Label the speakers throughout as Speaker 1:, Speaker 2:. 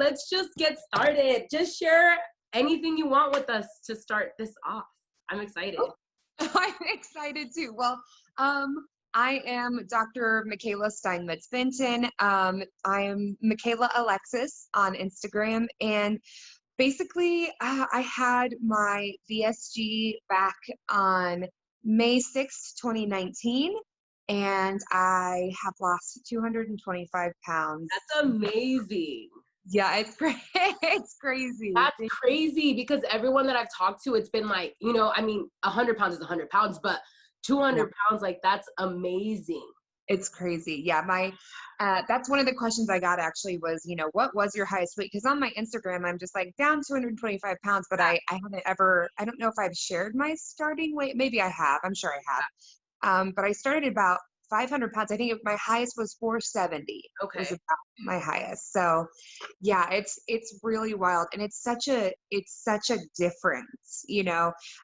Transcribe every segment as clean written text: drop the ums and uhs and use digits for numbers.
Speaker 1: let's just get started. Just share anything you want with us to start this off. I'm excited.
Speaker 2: I'm excited too. Well, I am Dr. Micheala Steinmetz-Benton. I am michealaalexis on Instagram. And basically, I had my VSG back on May 6th, 2019. And I have lost 225 pounds.
Speaker 1: That's amazing.
Speaker 2: Yeah, it's great. It's crazy.
Speaker 1: That's crazy because everyone that I've talked to, it's been like, 100 pounds is 100 pounds, but 200 pounds, like, that's amazing.
Speaker 2: It's crazy. Yeah. That's one of the questions I got actually was, what was your highest weight? Because on my Instagram, I'm just like down 225 pounds, but I haven't ever, I don't know if I've shared my starting weight. Maybe I have. I'm sure I have. But I started about 500 pounds. I think my highest was 470.
Speaker 1: Okay.
Speaker 2: Was about my highest. So yeah, it's really wild. And it's such a difference,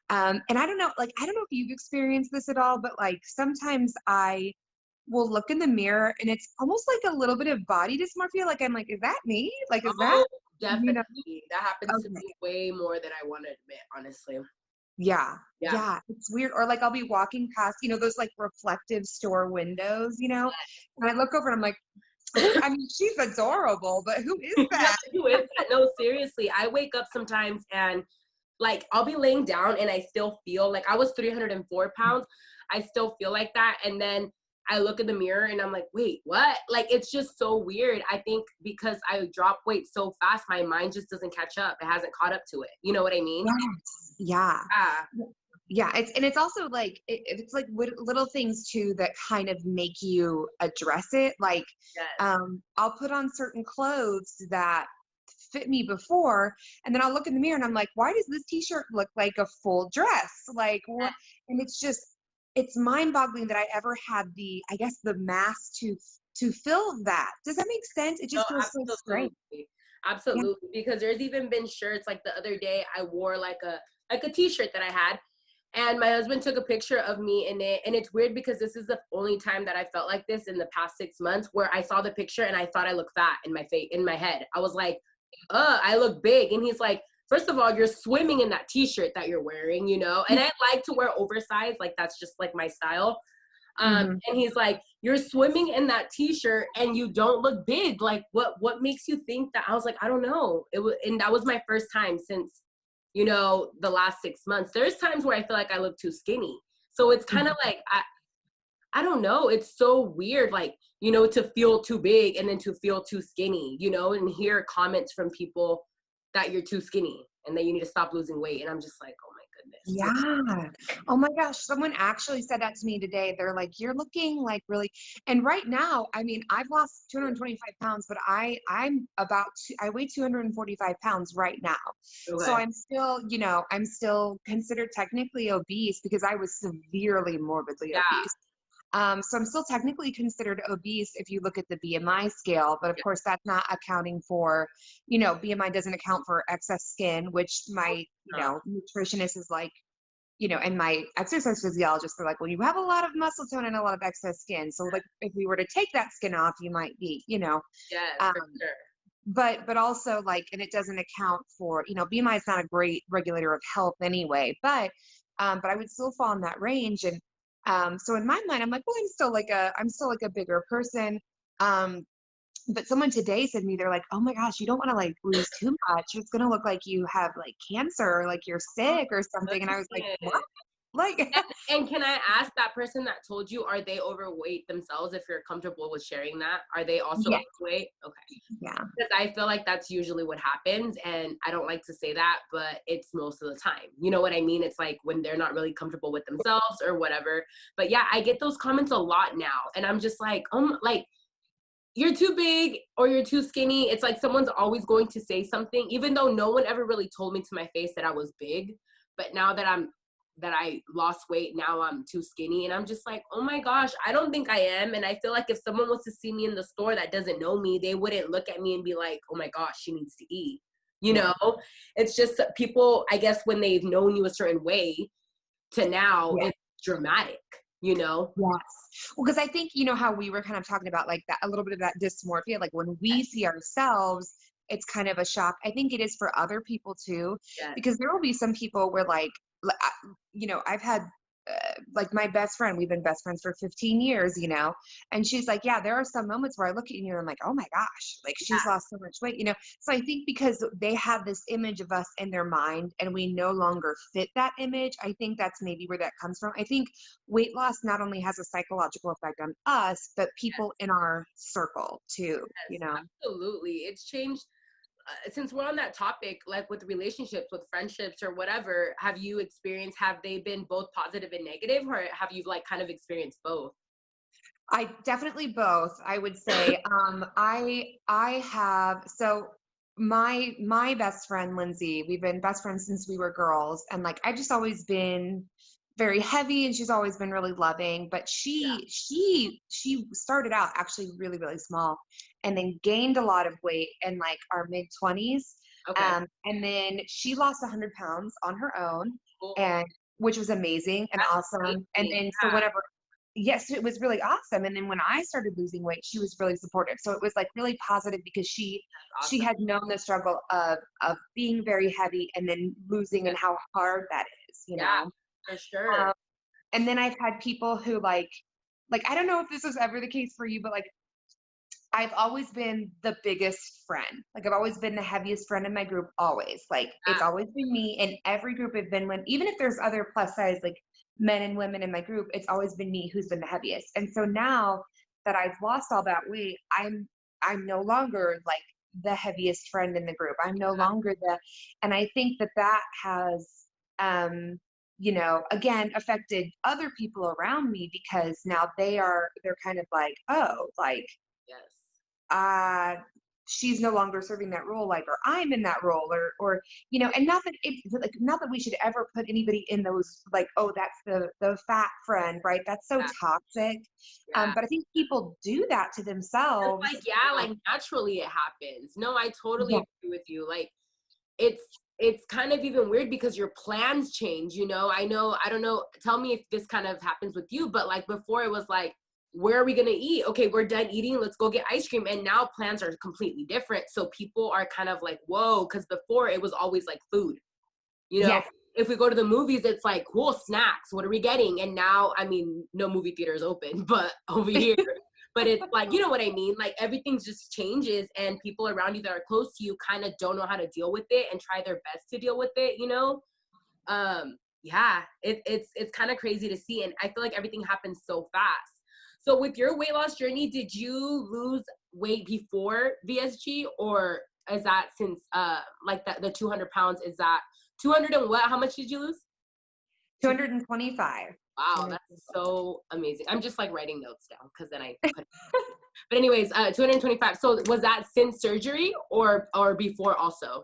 Speaker 2: And I don't know, I don't know if you've experienced this at all, but like sometimes I will look in the mirror and it's almost like a little bit of body dysmorphia. Like, I'm like, is that me? Like, is that?
Speaker 1: Definitely. That happens to me way more than I want to admit, honestly.
Speaker 2: Yeah. It's weird. Or like I'll be walking past, those like reflective store windows, and I look over and I'm like, I mean, she's adorable, but who is that?
Speaker 1: Who is that? No, seriously. I wake up sometimes and like I'll be laying down and I still feel like I was 304 pounds. I still feel like that. And then I look in the mirror and I'm like, wait, what? Like, it's just so weird. I think because I drop weight so fast, my mind just doesn't catch up. It hasn't caught up to it. You know what I mean?
Speaker 2: Yes. Yeah. Yeah. It's also like, it's like little things too that kind of make you address it. Like, I'll put on certain clothes that fit me before, and then I'll look in the mirror and I'm like, why does this t-shirt look like a full dress? Like, what? And it's mind-boggling that I ever had the mass to fill that. Does that make sense? It just feels so strange.
Speaker 1: Absolutely. Yeah. Because there's even been shirts, like the other day I wore like a t-shirt that I had, and my husband took a picture of me in it. And it's weird because this is the only time that I felt like this in the past 6 months, where I saw the picture and I thought I looked fat in my face, in my head. I was like, I look big. And he's like, first of all, you're swimming in that t-shirt that you're wearing, and I like to wear oversized, like that's just like my style. And he's like, you're swimming in that t-shirt and you don't look big. Like, what makes you think that? I was like, I don't know. And that was my first time since, the last 6 months. There's times where I feel like I look too skinny. So it's kind of like, I don't know. It's so weird, like, to feel too big and then to feel too skinny, and hear comments from people that you're too skinny and that you need to stop losing weight. And I'm just like, oh my goodness.
Speaker 2: Yeah. Oh my gosh. Someone actually said that to me today. They're like, you're looking like really, and right now, I mean, I've lost 225 pounds, but I weigh 245 pounds right now. Okay. So I'm still considered technically obese because I was severely morbidly obese. So I'm still technically considered obese if you look at the BMI scale, but of course that's not accounting for, BMI doesn't account for excess skin, which my, nutritionist is like, and my exercise physiologist are like, well, you have a lot of muscle tone and a lot of excess skin. So like, if we were to take that skin off, you might be,
Speaker 1: Yes, for sure.
Speaker 2: But also like, and it doesn't account for, BMI is not a great regulator of health anyway, but I would still fall in that range. And so in my mind, I'm like, well, I'm still like a bigger person. But someone today said to me, they're like, oh my gosh, you don't want to like lose too much. It's going to look like you have like cancer or like you're sick or something. And I was like, what? Like,
Speaker 1: and can I ask that person that told you, are they overweight themselves? If you're comfortable with sharing that, are they also overweight? Okay.
Speaker 2: Yeah.
Speaker 1: Because I feel like that's usually what happens. And I don't like to say that, but it's most of the time. You know what I mean? It's like when they're not really comfortable with themselves or whatever. But yeah, I get those comments a lot now. And I'm just like, like, you're too big or you're too skinny. It's like someone's always going to say something, even though no one ever really told me to my face that I was big. But now that I lost weight, now I'm too skinny. And I'm just like, oh my gosh, I don't think I am. And I feel like if someone was to see me in the store that doesn't know me, they wouldn't look at me and be like, oh my gosh, she needs to eat. It's just people, I guess, when they've known you a certain way to now, it's dramatic, Yes.
Speaker 2: Well, because I think, how we were kind of talking about like that, a little bit of that dysmorphia, like when we see ourselves it's kind of a shock. I think it is for other people too,
Speaker 1: Yes.
Speaker 2: because there will be some people where like, you know, I've had like my best friend, we've been best friends for 15 years, you know, and she's like, yeah, there are some moments where I look at you and I'm like, oh my gosh, like she's
Speaker 1: Yeah.
Speaker 2: lost so much weight, you know. So I think because they have this image of us in their mind and we no longer fit that image, I think that's maybe where that comes from. I think weight loss not only has a psychological effect on us, but people in our circle too, you
Speaker 1: Yes,
Speaker 2: know.
Speaker 1: absolutely. It's changed. Since we're on that topic, like with relationships, with friendships or whatever, have they been both positive and negative, or have you like kind of experienced both?
Speaker 2: I definitely both, I would say. I have, so my best friend Lindsay, we've been best friends since we were girls, and like I've just always been very heavy and she's always been really loving, but she started out actually really really small and then gained a lot of weight in like our mid 20s.
Speaker 1: Okay.
Speaker 2: And then she lost 100 pounds on her own,
Speaker 1: Cool.
Speaker 2: and which was amazing and
Speaker 1: That's
Speaker 2: awesome. And
Speaker 1: amazing.
Speaker 2: then so whenever, yes, it was really awesome. And then when I started losing weight, she was really supportive. So it was like really positive because
Speaker 1: That's
Speaker 2: she
Speaker 1: awesome.
Speaker 2: had known the struggle of being very heavy and then losing
Speaker 1: Yeah,
Speaker 2: and how hard that is, you
Speaker 1: yeah,
Speaker 2: know.
Speaker 1: for sure.
Speaker 2: Um, and then I've had people who like I don't know if this was ever the case for you, but like I've always been the biggest friend. Like I've always been the heaviest friend in my group, always. Like it's
Speaker 1: Yeah,
Speaker 2: always been me in every group I've been with, even if there's other plus size like men and women in my group, it's always been me who's been the heaviest. And so now that I've lost all that weight, I'm no longer like the heaviest friend in the group. I'm no longer and I think that that has um you know, again, affected other people around me because now they're kind of like, oh, like
Speaker 1: yes.
Speaker 2: uh she's no longer serving that role, like, or I'm in that role, or you know. And not that it like, not that we should ever put anybody in those like, oh, that's the fat friend, right? That's so
Speaker 1: Yeah,
Speaker 2: toxic.
Speaker 1: yeah.
Speaker 2: But I think people do that to
Speaker 1: Just
Speaker 2: themselves,
Speaker 1: like,
Speaker 2: you
Speaker 1: yeah,
Speaker 2: know.
Speaker 1: like naturally it happens. No, I totally
Speaker 2: Yeah,
Speaker 1: agree with you. Like it's it's kind of even weird because your plans change, you know. I don't know, tell me if this kind of happens with you, but like before it was like, where are we gonna eat? Okay, we're done eating, let's go get ice cream. And now plans are completely different. So people are kind of like, whoa, because before it was always like food. You know,
Speaker 2: yes,
Speaker 1: if we go to the movies, it's like, cool, snacks, what are we getting? And now, I mean, no movie theater is open, but over here, but it's like, you know what I mean? Like everything just changes and people around you that are close to you kind of don't know how to deal with it and try their best to deal with it, you know? Yeah, it's kind of crazy to see. And I feel like everything happens so fast. So with your weight loss journey, did you lose weight before VSG, or is that since like that the 200 pounds, is that 200 and what? How much did you lose? Two.
Speaker 2: 225.
Speaker 1: Wow, that's
Speaker 2: 225.
Speaker 1: so amazing. I'm just like writing notes down because then I put. But anyways, 225. So was that since surgery or before also?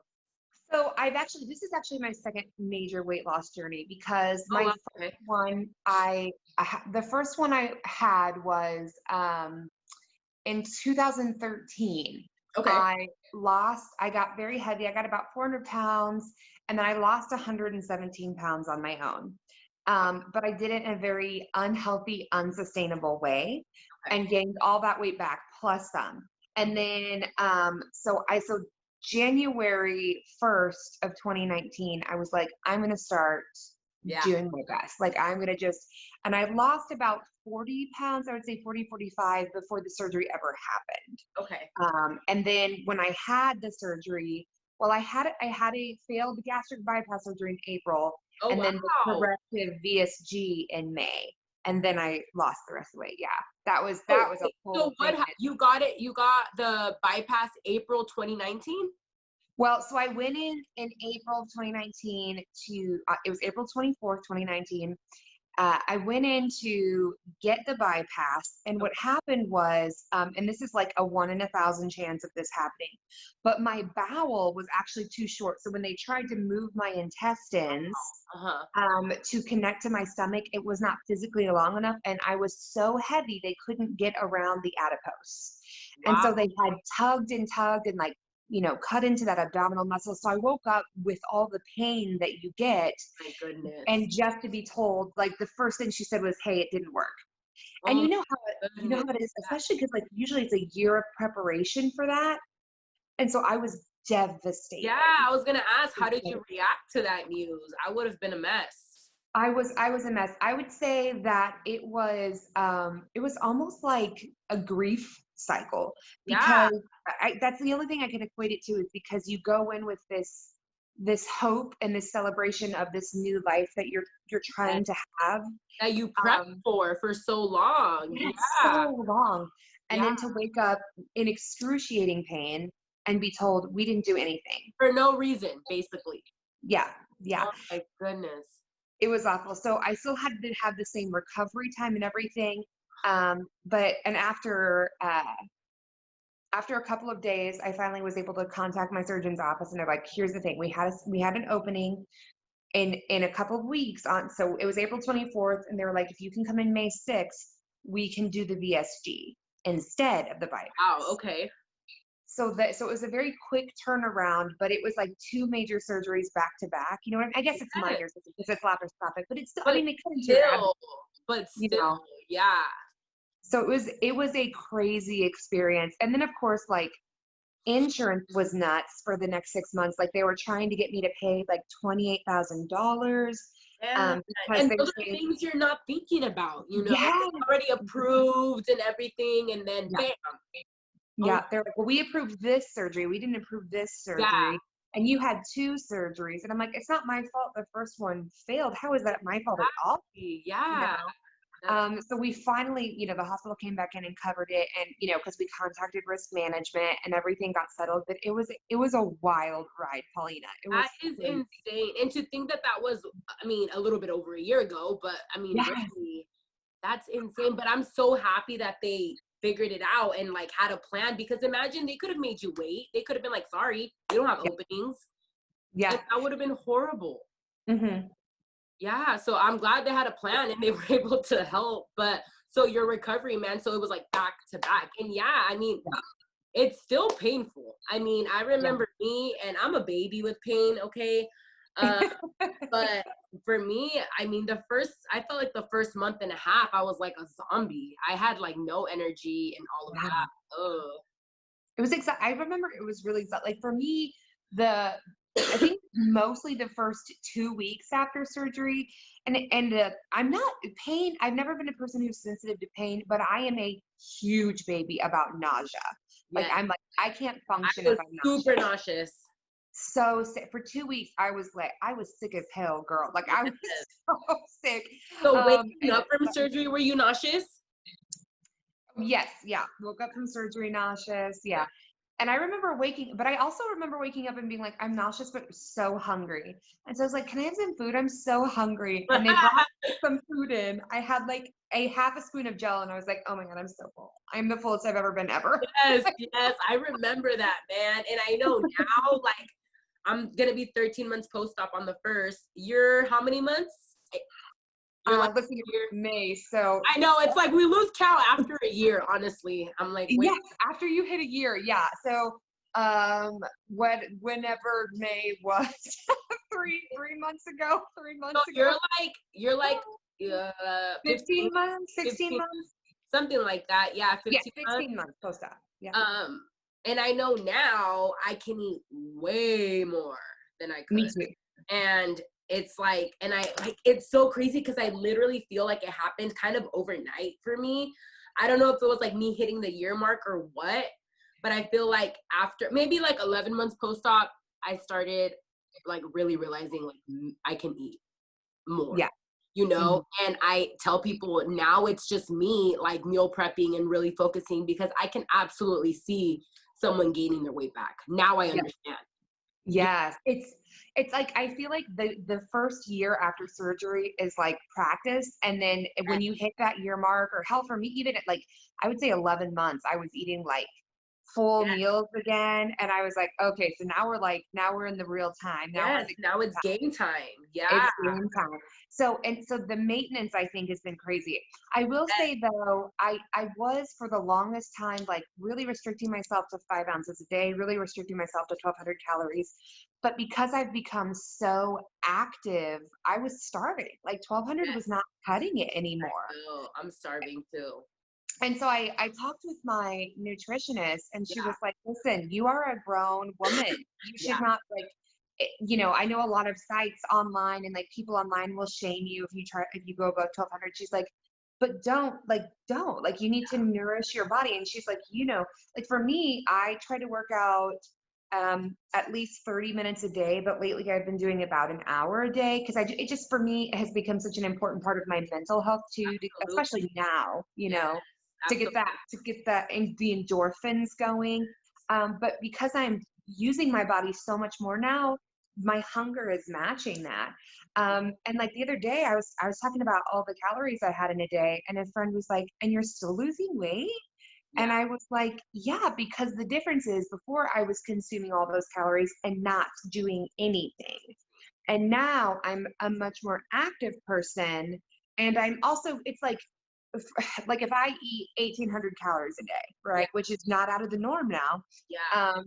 Speaker 2: So this is actually my second major weight loss journey because
Speaker 1: Oh
Speaker 2: my
Speaker 1: wow.
Speaker 2: first
Speaker 1: Okay.
Speaker 2: one, the first one I had was in 2013.
Speaker 1: Okay.
Speaker 2: I got very heavy. I got about 400 pounds, and then I lost 117 pounds on my own. But I did it in a very unhealthy, unsustainable way
Speaker 1: Okay.
Speaker 2: and gained all that weight back plus some. And then, so January 1st of 2019, I was like, I'm going to start
Speaker 1: Yeah.
Speaker 2: doing my best. Like, I'm going to just, and I lost about 40 pounds, I would say 40, 45 before the surgery ever happened.
Speaker 1: Okay.
Speaker 2: And then when I had the surgery, well, I had a failed gastric bypass surgery in April,
Speaker 1: Oh
Speaker 2: and then the
Speaker 1: wow.
Speaker 2: corrective VSG in May, and then I lost the rest of the weight. Yeah, that
Speaker 1: Oh,
Speaker 2: was a
Speaker 1: wait, so
Speaker 2: whole
Speaker 1: what
Speaker 2: thing.
Speaker 1: you got it? You got the bypass April 2019?
Speaker 2: Well, so I went in April of 2019 to it was April 24th, 2019. I went in to get the bypass, and what happened was, and this is like a 1 in 1,000 chance of this happening, but my bowel was actually too short. So when they tried to move my intestines
Speaker 1: Uh-huh.
Speaker 2: to connect to my stomach, it was not physically long enough, and I was so heavy they couldn't get around the adipose, and
Speaker 1: Wow,
Speaker 2: so they had tugged and like, you know, cut into that abdominal muscle. So I woke up with all the pain that you get,
Speaker 1: my goodness.
Speaker 2: and just to be told, like the first thing she said was, "Hey, it didn't work." And
Speaker 1: Oh
Speaker 2: you know
Speaker 1: my
Speaker 2: how it is,
Speaker 1: goodness.
Speaker 2: especially because like usually it's a year of preparation for that. And so I was devastated.
Speaker 1: Yeah, I was gonna ask, how did you react to that news? I would have been a mess.
Speaker 2: I was a mess. I would say that it was almost like a grief cycle
Speaker 1: Yeah,
Speaker 2: because that's the only thing I can equate it to is because you go in with this hope and this celebration of this new life that you're
Speaker 1: that,
Speaker 2: trying to have.
Speaker 1: that you prepped
Speaker 2: Um,
Speaker 1: for so long.
Speaker 2: yeah,
Speaker 1: Yeah,
Speaker 2: so long. And
Speaker 1: yeah,
Speaker 2: then to wake up in excruciating pain and be told we didn't do anything.
Speaker 1: for no reason, basically.
Speaker 2: Yeah, yeah.
Speaker 1: Oh my goodness.
Speaker 2: It was awful. So I still had to have the same recovery time and everything. But and after a couple of days, I finally was able to contact my surgeon's office, and they're like, "Here's the thing: we had an opening in a couple of weeks on. So it was April 24th, and they were like, if you can come in May 6th, we can do the VSG instead of the
Speaker 1: Wow,
Speaker 2: bypass."
Speaker 1: okay.
Speaker 2: So it was a very quick turnaround, but it was like two major surgeries back to back. You know what I mean? I guess it's
Speaker 1: Yes,
Speaker 2: minor because it's laparoscopic, but it's still, I
Speaker 1: but
Speaker 2: mean, they cut into your abdomen,
Speaker 1: still, but
Speaker 2: you
Speaker 1: still,
Speaker 2: know.
Speaker 1: yeah.
Speaker 2: So it was a crazy experience. And then of course, like insurance was nuts for the next 6 months. Like they were trying to get me to pay like $28,000
Speaker 1: Yeah,
Speaker 2: because
Speaker 1: and
Speaker 2: they were
Speaker 1: those are
Speaker 2: saying,
Speaker 1: things you're not thinking about, you know?
Speaker 2: yeah,
Speaker 1: It's already approved and everything, and then
Speaker 2: yeah,
Speaker 1: bam. Oh,
Speaker 2: yeah. They're like, well, we approved this surgery. We didn't approve this
Speaker 1: yeah,
Speaker 2: surgery. And you had two surgeries. And I'm like, it's not my fault the first one failed. How is that my fault at all?
Speaker 1: exactly.
Speaker 2: You
Speaker 1: Yeah,
Speaker 2: know?
Speaker 1: that's
Speaker 2: So we finally, the hospital came back in and covered it, and because we contacted risk management and everything got settled. But it was a wild ride, Paulina. It was
Speaker 1: that is
Speaker 2: crazy.
Speaker 1: insane. And to think that that was, I mean, a little bit over a year ago, but I mean,
Speaker 2: Yes,
Speaker 1: really, that's insane. But I'm so happy that they figured it out and like had a plan, because imagine they could have made you wait. They could have been like, sorry, we don't have
Speaker 2: yeah,
Speaker 1: openings.
Speaker 2: yeah.
Speaker 1: And that would have been horrible.
Speaker 2: Hmm.
Speaker 1: Yeah, so I'm glad they had a plan and they were able to help. But so your recovery, man, so it was like back to back. And yeah, I mean,
Speaker 2: Yeah,
Speaker 1: it's still painful. I mean, I
Speaker 2: yeah.
Speaker 1: remember me, and I'm a baby with pain, okay? Uh, but for me, I mean, I felt like the first month and a half, I was like a zombie. I had like no energy and all of
Speaker 2: Yeah.
Speaker 1: that. Ugh.
Speaker 2: It was I remember it was really like for me, the I think mostly the first 2 weeks after surgery, and I'm not pain. I've never been a person who's sensitive to pain, but I am a huge baby about nausea. Like
Speaker 1: Yeah,
Speaker 2: I'm like I can't
Speaker 1: I
Speaker 2: function if
Speaker 1: was
Speaker 2: I'm
Speaker 1: super
Speaker 2: nauseous.
Speaker 1: nauseous.
Speaker 2: So sick for 2 weeks. I was sick as hell, girl. Like I was
Speaker 1: Yes.
Speaker 2: so sick.
Speaker 1: So waking
Speaker 2: And
Speaker 1: up from surgery, were you nauseous?
Speaker 2: yes, yeah. Woke up from surgery nauseous. Yeah. And I remember but I also remember waking up and being like, I'm nauseous, but so hungry. And so I was like, can I have some food? I'm so hungry. And they brought some food in. I had like a half a spoon of gel, and I was like, oh my God, I'm so full. I'm the fullest I've ever been ever.
Speaker 1: Yes, yes, I remember that, man. And I know now, like, I'm gonna be 13 months post-op on the first. You're how many months? You're like
Speaker 2: Let's see,
Speaker 1: a year.
Speaker 2: May. So
Speaker 1: I know, it's like we lose count after a year, honestly. I'm like, wait,
Speaker 2: yes, after you hit a year, yeah. So whenever May was, three months ago, 3 months
Speaker 1: so
Speaker 2: ago,
Speaker 1: you're like 15,
Speaker 2: 15 months, 16
Speaker 1: 15,
Speaker 2: months.
Speaker 1: something like that. Yeah,
Speaker 2: Yeah,
Speaker 1: 15 months.
Speaker 2: 16 months post-op. Yeah.
Speaker 1: Um, and I know now I can eat way more than I
Speaker 2: Me
Speaker 1: could.
Speaker 2: too.
Speaker 1: And it's like, and I like, it's so crazy because I literally feel like it happened kind of overnight for me. I don't know if it was like me hitting the year mark or what, but I feel like after maybe like 11 months post-op, I started like really realizing like I can eat more,
Speaker 2: Yeah.
Speaker 1: you
Speaker 2: Mhm.
Speaker 1: know? And I tell people now it's just me like meal prepping and really focusing, because I can absolutely see someone gaining their weight back. Now I
Speaker 2: Yeah.
Speaker 1: understand. Yeah.
Speaker 2: Yes. It's like I feel like the first year after surgery is like practice, and then when you hit that year mark, or hell for me even at like I would say 11 months, I was eating like full meals again, and I was like, okay, so now we're in the real time. Now we're in
Speaker 1: Yes,
Speaker 2: the
Speaker 1: now it's game time. Yeah.
Speaker 2: It's game time. So the maintenance I think has been crazy. I will say though, I was for the longest time like really restricting myself to 5 ounces a day, really restricting myself to 1,200 calories. But because I've become so active, I was starving. Like 1,200 was not cutting it anymore.
Speaker 1: Oh, I'm starving too.
Speaker 2: And so I talked with my nutritionist, and she was
Speaker 1: Yeah.
Speaker 2: like, listen, you are a grown woman. You should
Speaker 1: Yeah.
Speaker 2: not like, I know a lot of sites online and like people online will shame you if you go above 1200. She's like, but don't like, you need to nourish your body. And she's like, like for me, I try to work out at least 30 minutes a day, but lately I've been doing about an hour a day because it just for me it has become such an important part of my mental health too,
Speaker 1: Absolutely.
Speaker 2: especially now,
Speaker 1: Yes. Absolutely.
Speaker 2: to get that and the endorphins going. But because I'm using my body so much more now, my hunger is matching that. And like the other day, I was talking about all the calories I had in a day, and a friend was like, "And you're still losing weight?" And
Speaker 1: Yeah.
Speaker 2: I was like, yeah, because the difference is before I was consuming all those calories and not doing anything. And now I'm a much more active person. And I'm also, it's like, like if I eat 1800 calories a day,
Speaker 1: Yeah.
Speaker 2: right, which is not out of the norm now,
Speaker 1: Yeah.
Speaker 2: um,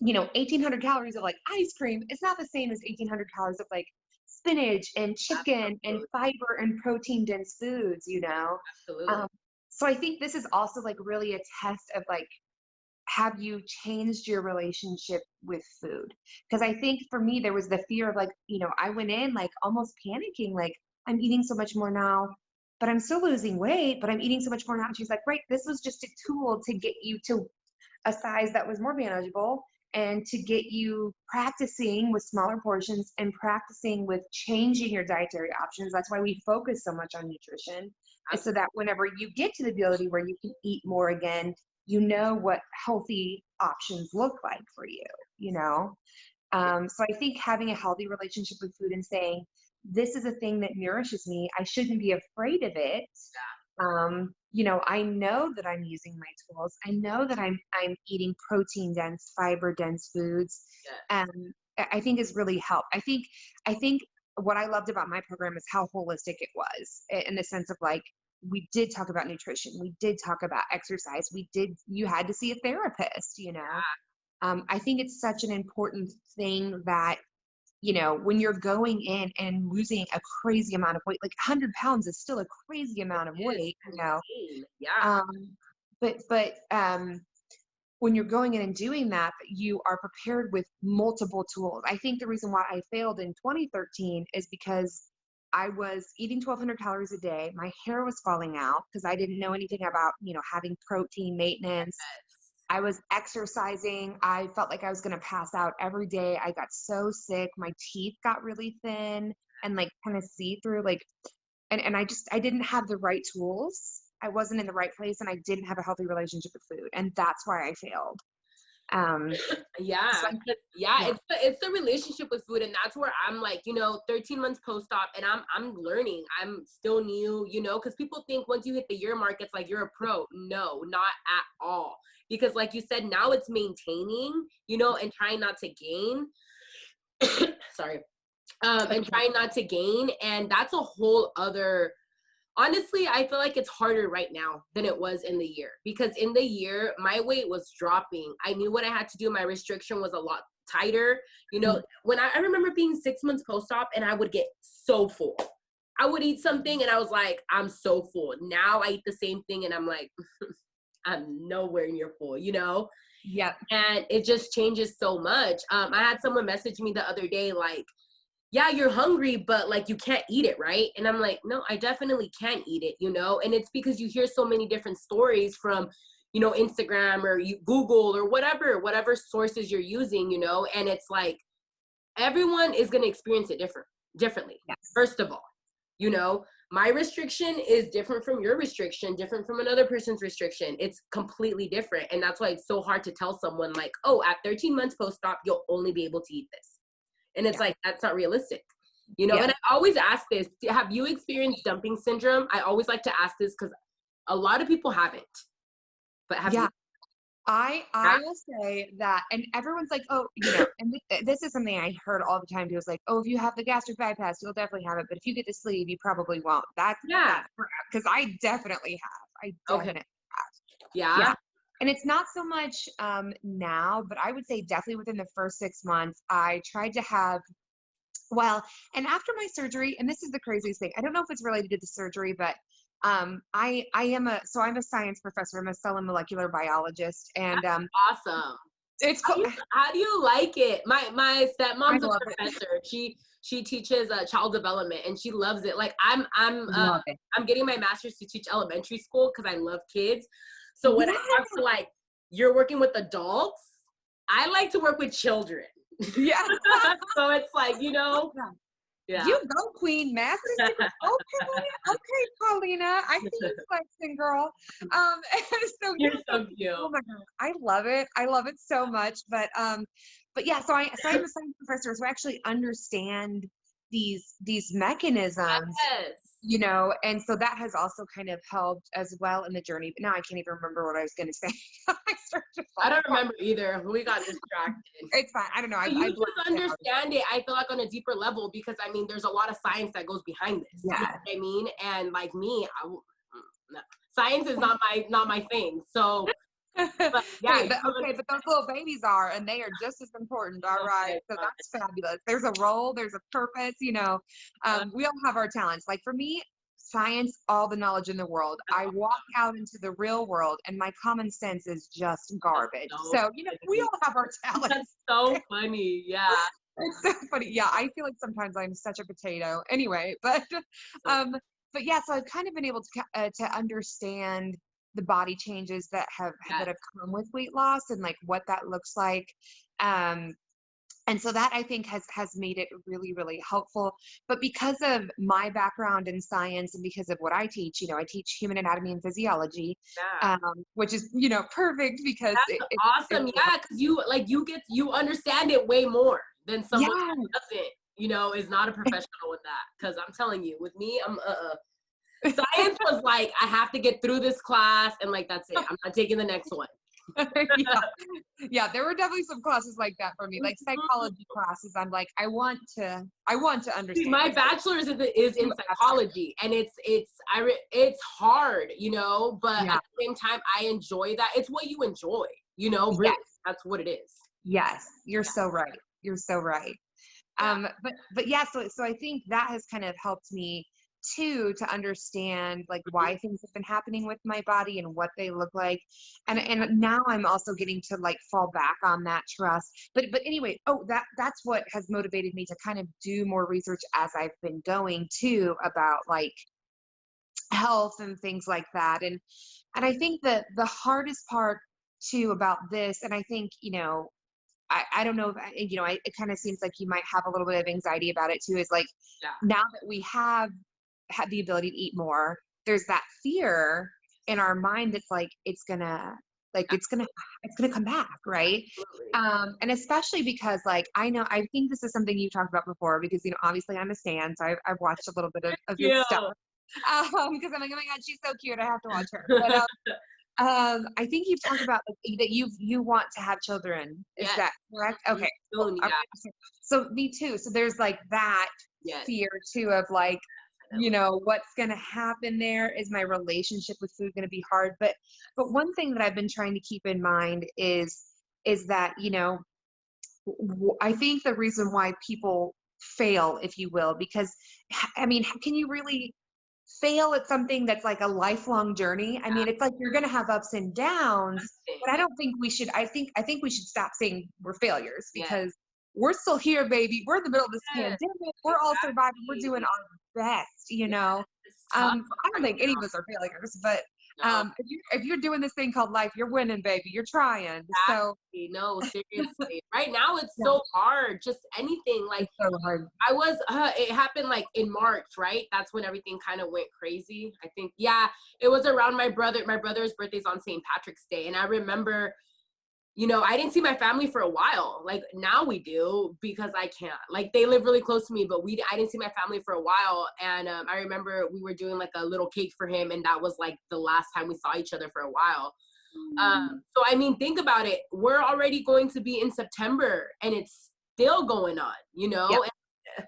Speaker 2: 1800 calories of like ice cream, it's not the same as 1800 calories of like spinach and chicken and
Speaker 1: Absolutely.
Speaker 2: fiber and protein dense foods.
Speaker 1: Absolutely.
Speaker 2: Um, so I think this is also like really a test of like, have you changed your relationship with food? Because I think for me, there was the fear of like, I went in like almost panicking, like, I'm eating so much more now, but I'm still losing weight, but I'm eating so much more now. And she's like, right, this was just a tool to get you to a size that was more manageable and to get you practicing with smaller portions and practicing with changing your dietary options. That's why we focus so much on nutrition, is so that
Speaker 1: Absolutely.
Speaker 2: whenever you get to the ability where you can eat more again, you know what healthy options look like for you.
Speaker 1: Yeah.
Speaker 2: So I think having a healthy relationship with food and saying, this is a thing that nourishes me, I shouldn't be afraid of it. I know that I'm using my tools. I know that I'm eating protein dense, fiber dense foods.
Speaker 1: Yes.
Speaker 2: Um, I think has really helped. I think what I loved about my program is how holistic it was in the sense of like we did talk about nutrition, we did talk about exercise, you had to see a therapist. I think it's such an important thing that when you're going in and losing a crazy amount of weight, like 100 pounds is still a crazy amount of
Speaker 1: It is
Speaker 2: weight.
Speaker 1: insane. Yeah.
Speaker 2: Um, but when you're going in and doing that, you are prepared with multiple tools. I think the reason why I failed in 2013 is because I was eating 1,200 calories a day. My hair was falling out because I didn't know anything about, having protein maintenance.
Speaker 1: Yes.
Speaker 2: I was exercising. I felt like I was going to pass out every day. I got so sick. My teeth got really thin and like kind of see through. Like, and I didn't have the right tools. I wasn't in the right place, and I didn't have a healthy relationship with food, and that's why I failed. Um, so
Speaker 1: Yeah,
Speaker 2: I'm,
Speaker 1: 'cause- yeah,
Speaker 2: yeah,
Speaker 1: it's the relationship with food, and that's where I'm like, 13 months post-op, and I'm learning. I'm still new, because people think once you hit the year mark, it's like you're a pro. No, not at all. Because like you said, now it's maintaining, and trying not to gain. Sorry. And trying not to gain, and that's a whole other. Honestly, I feel like it's harder right now than it was in the year because in the year, my weight was dropping. I knew what I had to do. My restriction was a lot tighter. When I remember being 6 months post-op and I would get so full. I would eat something and I was like, I'm so full. Now I eat the same thing and I'm like, I'm nowhere near full.
Speaker 2: yeah,
Speaker 1: And it just changes so much. I had someone message me the other day, like, yeah, you're hungry, but like you can't eat it, right? And I'm like, no, I definitely can eat it. And it's because you hear so many different stories from, Instagram or you Google or whatever sources you're using, and it's like everyone is going to experience it differently.
Speaker 2: yes,
Speaker 1: First of all, you know, my restriction is different from your restriction, different from another person's restriction. It's completely different. And that's why it's so hard to tell someone like, oh, at 13 months post-op, you'll only be able to eat this. And it's
Speaker 2: yeah,
Speaker 1: like, that's not realistic.
Speaker 2: yeah,
Speaker 1: And I always ask this, have you experienced dumping syndrome? I always like to ask this because a lot of people haven't. But have you?
Speaker 2: yeah. I
Speaker 1: Yeah.
Speaker 2: will say that, and everyone's like, oh, and this is something I heard all the time. People like, oh, if you have the gastric bypass, you'll definitely have it, but if you get the sleeve, you probably won't.
Speaker 1: Yeah.
Speaker 2: That's because I definitely have. I
Speaker 1: Okay.
Speaker 2: definitely have.
Speaker 1: Yeah.
Speaker 2: Yeah. And it's not so much now, but I would say definitely within the first 6 months, I tried to have, well, and after my surgery, and this is the craziest thing. I don't know if it's related to the surgery, but I'm a science professor. I'm a cell and molecular biologist, and
Speaker 1: Awesome.
Speaker 2: it's
Speaker 1: How
Speaker 2: cool.
Speaker 1: do you, how do you like it? My
Speaker 2: I
Speaker 1: stepmom's a
Speaker 2: love it.
Speaker 1: professor. She teaches child development, and she loves it. Like
Speaker 2: Love it.
Speaker 1: I'm getting my master's to teach elementary school because I love kids. So when I
Speaker 2: Yeah.
Speaker 1: talk to like you're working with adults, I like to work with children.
Speaker 2: Yeah.
Speaker 1: So it's like, yeah.
Speaker 2: You go, Queen. Master's degree. Okay, okay, Paulina. I see you flexing, girl. So
Speaker 1: You're
Speaker 2: yeah,
Speaker 1: so cute.
Speaker 2: oh my God, I love it. I love it so much. But yeah, so I'm a science professor, so I actually understand these mechanisms,
Speaker 1: Yes.
Speaker 2: and so that has also kind of helped as well in the journey. But now I can't even remember what I was going to say. I started to
Speaker 1: I
Speaker 2: fall
Speaker 1: don't
Speaker 2: apart.
Speaker 1: remember either. We got distracted.
Speaker 2: It's fine. I don't know.
Speaker 1: But
Speaker 2: I
Speaker 1: you just
Speaker 2: blacked out.
Speaker 1: understand it, I feel like, on a deeper level, because I mean, there's a lot of science that goes behind this. You know
Speaker 2: Yeah.
Speaker 1: what I mean? And like me, no. Science is not my thing. So, but yeah,
Speaker 2: Hey, but those little babies are, and they are just as important. All
Speaker 1: oh
Speaker 2: right,
Speaker 1: my
Speaker 2: so
Speaker 1: God.
Speaker 2: that's fabulous. There's a role, there's a purpose. We all have our talents. Like for me, science, all the knowledge in the world. I walk out into the real world, and my common sense is just garbage.
Speaker 1: So
Speaker 2: So we
Speaker 1: funny.
Speaker 2: all have our talents.
Speaker 1: That's so funny. Yeah.
Speaker 2: It's so funny. Yeah, I feel like sometimes I'm such a potato. Anyway, but
Speaker 1: So,
Speaker 2: but yeah, so I've kind of been able to understand the body changes that
Speaker 1: yes.
Speaker 2: have come with weight loss and like what that looks like. Um, and so that I think has made it really, really helpful. But because of my background in science and because of what I teach, I teach human anatomy and physiology,
Speaker 1: Yeah.
Speaker 2: which is perfect because
Speaker 1: That's awesome. Yeah, because you understand it way more than someone
Speaker 2: yeah.
Speaker 1: that doesn't, is not a professional with that. Because I'm telling you, with me, science was like, I have to get through this class and like that's it. I'm not taking the next one.
Speaker 2: Yeah. Yeah, there were definitely some classes like that for me, like psychology classes. I'm like, I want to
Speaker 1: See,
Speaker 2: understand
Speaker 1: my
Speaker 2: this.
Speaker 1: bachelor's is in psychology, and it's hard, but
Speaker 2: Yeah.
Speaker 1: at the same time, I enjoy that. It's what you enjoy, really.
Speaker 2: Yes.
Speaker 1: That's what it is.
Speaker 2: Yes. You're
Speaker 1: Yeah.
Speaker 2: so right. You're so right.
Speaker 1: Yeah.
Speaker 2: But yeah, so I think that has kind of helped me too to understand like
Speaker 1: Mhm.
Speaker 2: why things have been happening with my body and what they look like. And now I'm also getting to like fall back on that trust. But anyway, that's what has motivated me to kind of do more research as I've been going too about like health and things like that. And I think that the hardest part too about this, and I think, I don't know if it kind of seems like you might have a little bit of anxiety about it too, is like
Speaker 1: Yeah.
Speaker 2: now that we have had the ability to eat more, there's that fear in our mind that's like it's gonna come back, right?
Speaker 1: Absolutely.
Speaker 2: And especially because like I think this is something you talked about before because obviously I'm a stan, so I've watched a little bit of your
Speaker 1: Yeah.
Speaker 2: stuff. Because I'm like, oh my God, she's so cute, I have to watch her. But I think you've talked about like, that you want to have children. Is
Speaker 1: Yes.
Speaker 2: that correct? Okay. Cool.
Speaker 1: Soon,
Speaker 2: Okay.
Speaker 1: yeah.
Speaker 2: So me too. So there's like that
Speaker 1: Yes.
Speaker 2: fear too of like, what's going to happen there? Is my relationship with food going to be hard? But one thing that I've been trying to keep in mind is that, I think the reason why people fail, if you will, because I mean, can you really fail at something that's like a lifelong journey? I mean, it's like you're going to have ups and downs, but I don't think we should. I think we should stop saying we're failures
Speaker 1: Yes.
Speaker 2: because we're still here, baby. We're in the middle of this
Speaker 1: Yes.
Speaker 2: pandemic. We're all surviving. We're doing our best,
Speaker 1: It's tough
Speaker 2: I don't think any of us are failures, but
Speaker 1: No.
Speaker 2: if you're doing this thing called life, you're winning, baby. You're trying. So
Speaker 1: No, seriously. Right now it's
Speaker 2: yeah,
Speaker 1: so hard. Just anything. Like
Speaker 2: it's so hard.
Speaker 1: it happened like in March, right? That's when everything kind of went crazy. I think, yeah, it was around my brother's birthday's on St. Patrick's Day. And I remember, I didn't see my family for a while. Like now we do because I can't. Like they live really close to me, but I didn't see my family for a while. And I remember we were doing like a little cake for him, and that was like the last time we saw each other for a while. So I mean, think about it. We're already going to be in September, and it's still going on.
Speaker 2: Yeah.
Speaker 1: And,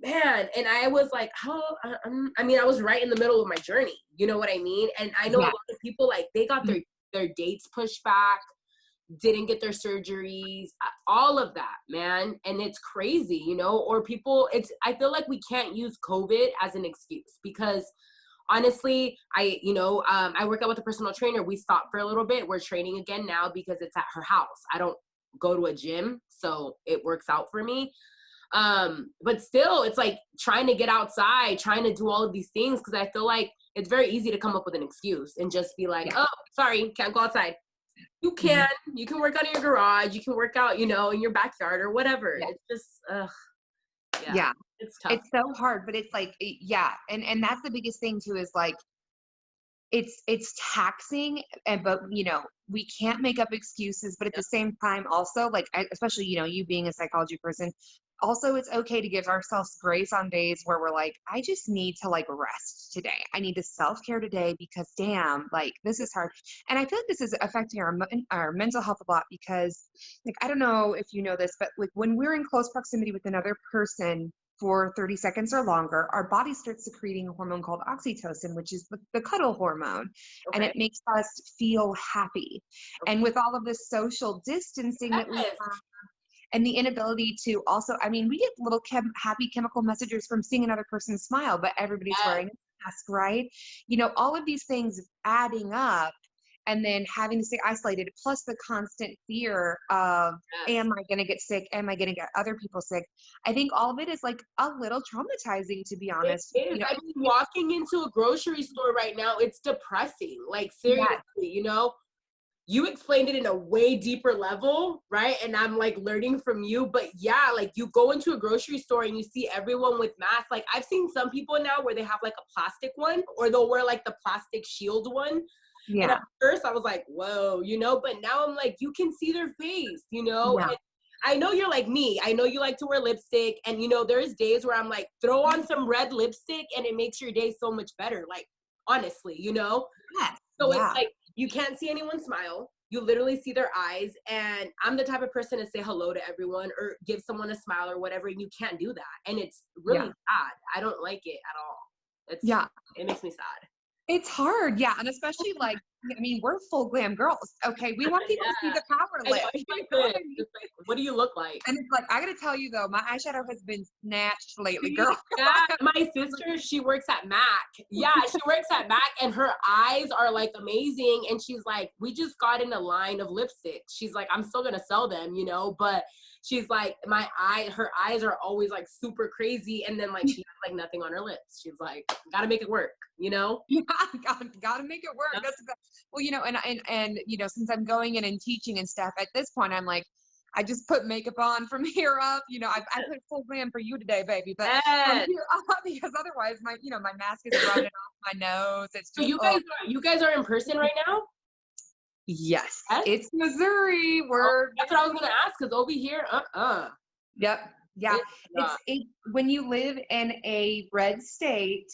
Speaker 1: man. And I was like, I mean, I was right in the middle of my journey. You know what I mean? And I know a
Speaker 2: Yeah.
Speaker 1: lot of people like they got their dates pushed back, didn't get their surgeries, all of that, man. And it's crazy, or people, I feel like we can't use COVID as an excuse because honestly, I work out with a personal trainer. We stopped for a little bit. We're training again now because it's at her house. I don't go to a gym, so it works out for me. But still, it's like trying to get outside, trying to do all of these things, because I feel like it's very easy to come up with an excuse and just be like, oh, sorry, can't go outside. You can work out in your garage, you can work out, in your backyard or whatever. It's just it's tough.
Speaker 2: It's so hard, but it's like, and that's the biggest thing too, is like it's taxing, but we can't make up excuses, but at the same time also, like, especially you being a psychology person, also it's okay to give ourselves grace on days where we're like, I just need to like rest today. I need to self-care today because damn, like this is hard. And I feel like this is affecting our mental health a lot, because like, I don't know if you know this, but like when we're in close proximity with another person for 30 seconds or longer, our body starts secreting a hormone called oxytocin, which is the cuddle hormone. And it makes us feel happy. And with all of this social distancing that we have, and the inability to also, I mean, we get little happy chemical messages from seeing another person smile, but everybody's wearing a mask, right? All of these things adding up, and then having to stay isolated, plus the constant fear of, am I going to get sick? Am I going to get other people sick? I think all of it is like a little traumatizing, to be honest.
Speaker 1: It is. I mean, walking into a grocery store right now, it's depressing. Like, seriously, you explained it in a way deeper level, right? And I'm like learning from you, but like you go into a grocery store and you see everyone with masks. Like, I've seen some people now where they have like a plastic one, or they'll wear like the plastic shield one. Yeah. And at first I was like, whoa, but now I'm like, you can see their face, And I know you're like me. I know you like to wear lipstick, and there's days where I'm like, throw on some red lipstick and it makes your day so much better. Like, honestly, So it's like, you can't see anyone smile. You literally see their eyes. And I'm the type of person to say hello to everyone or give someone a smile or whatever. And you can't do that. And it's really sad. I don't like it at all. It makes me sad.
Speaker 2: It's hard. Yeah. And especially like, I mean, we're full glam girls. Okay. We want people to see the power lift.
Speaker 1: What do you look like?
Speaker 2: And it's like, I got to tell you though, my eyeshadow has been snatched lately, girl.
Speaker 1: Yeah. My sister, she works at MAC. Yeah. She works at MAC, and her eyes are like amazing. And she's like, we just got in a line of lipsticks. She's like, I'm still going to sell them, but she's like, her eyes are always like super crazy. And then like, she has like nothing on her lips. She's like, gotta make it work,
Speaker 2: Yeah, gotta make it work. Yeah. Well, and since I'm going in and teaching and stuff, at this point, I'm like, I just put makeup on from here up. I put full glam for you today, baby. But from here up, because otherwise my mask is running off my nose. It's just,
Speaker 1: so you guys are in person right now?
Speaker 2: Yes. It's Missouri.
Speaker 1: That's what I was gonna ask, because over here,
Speaker 2: Yep. Yeah. When you live in a red state,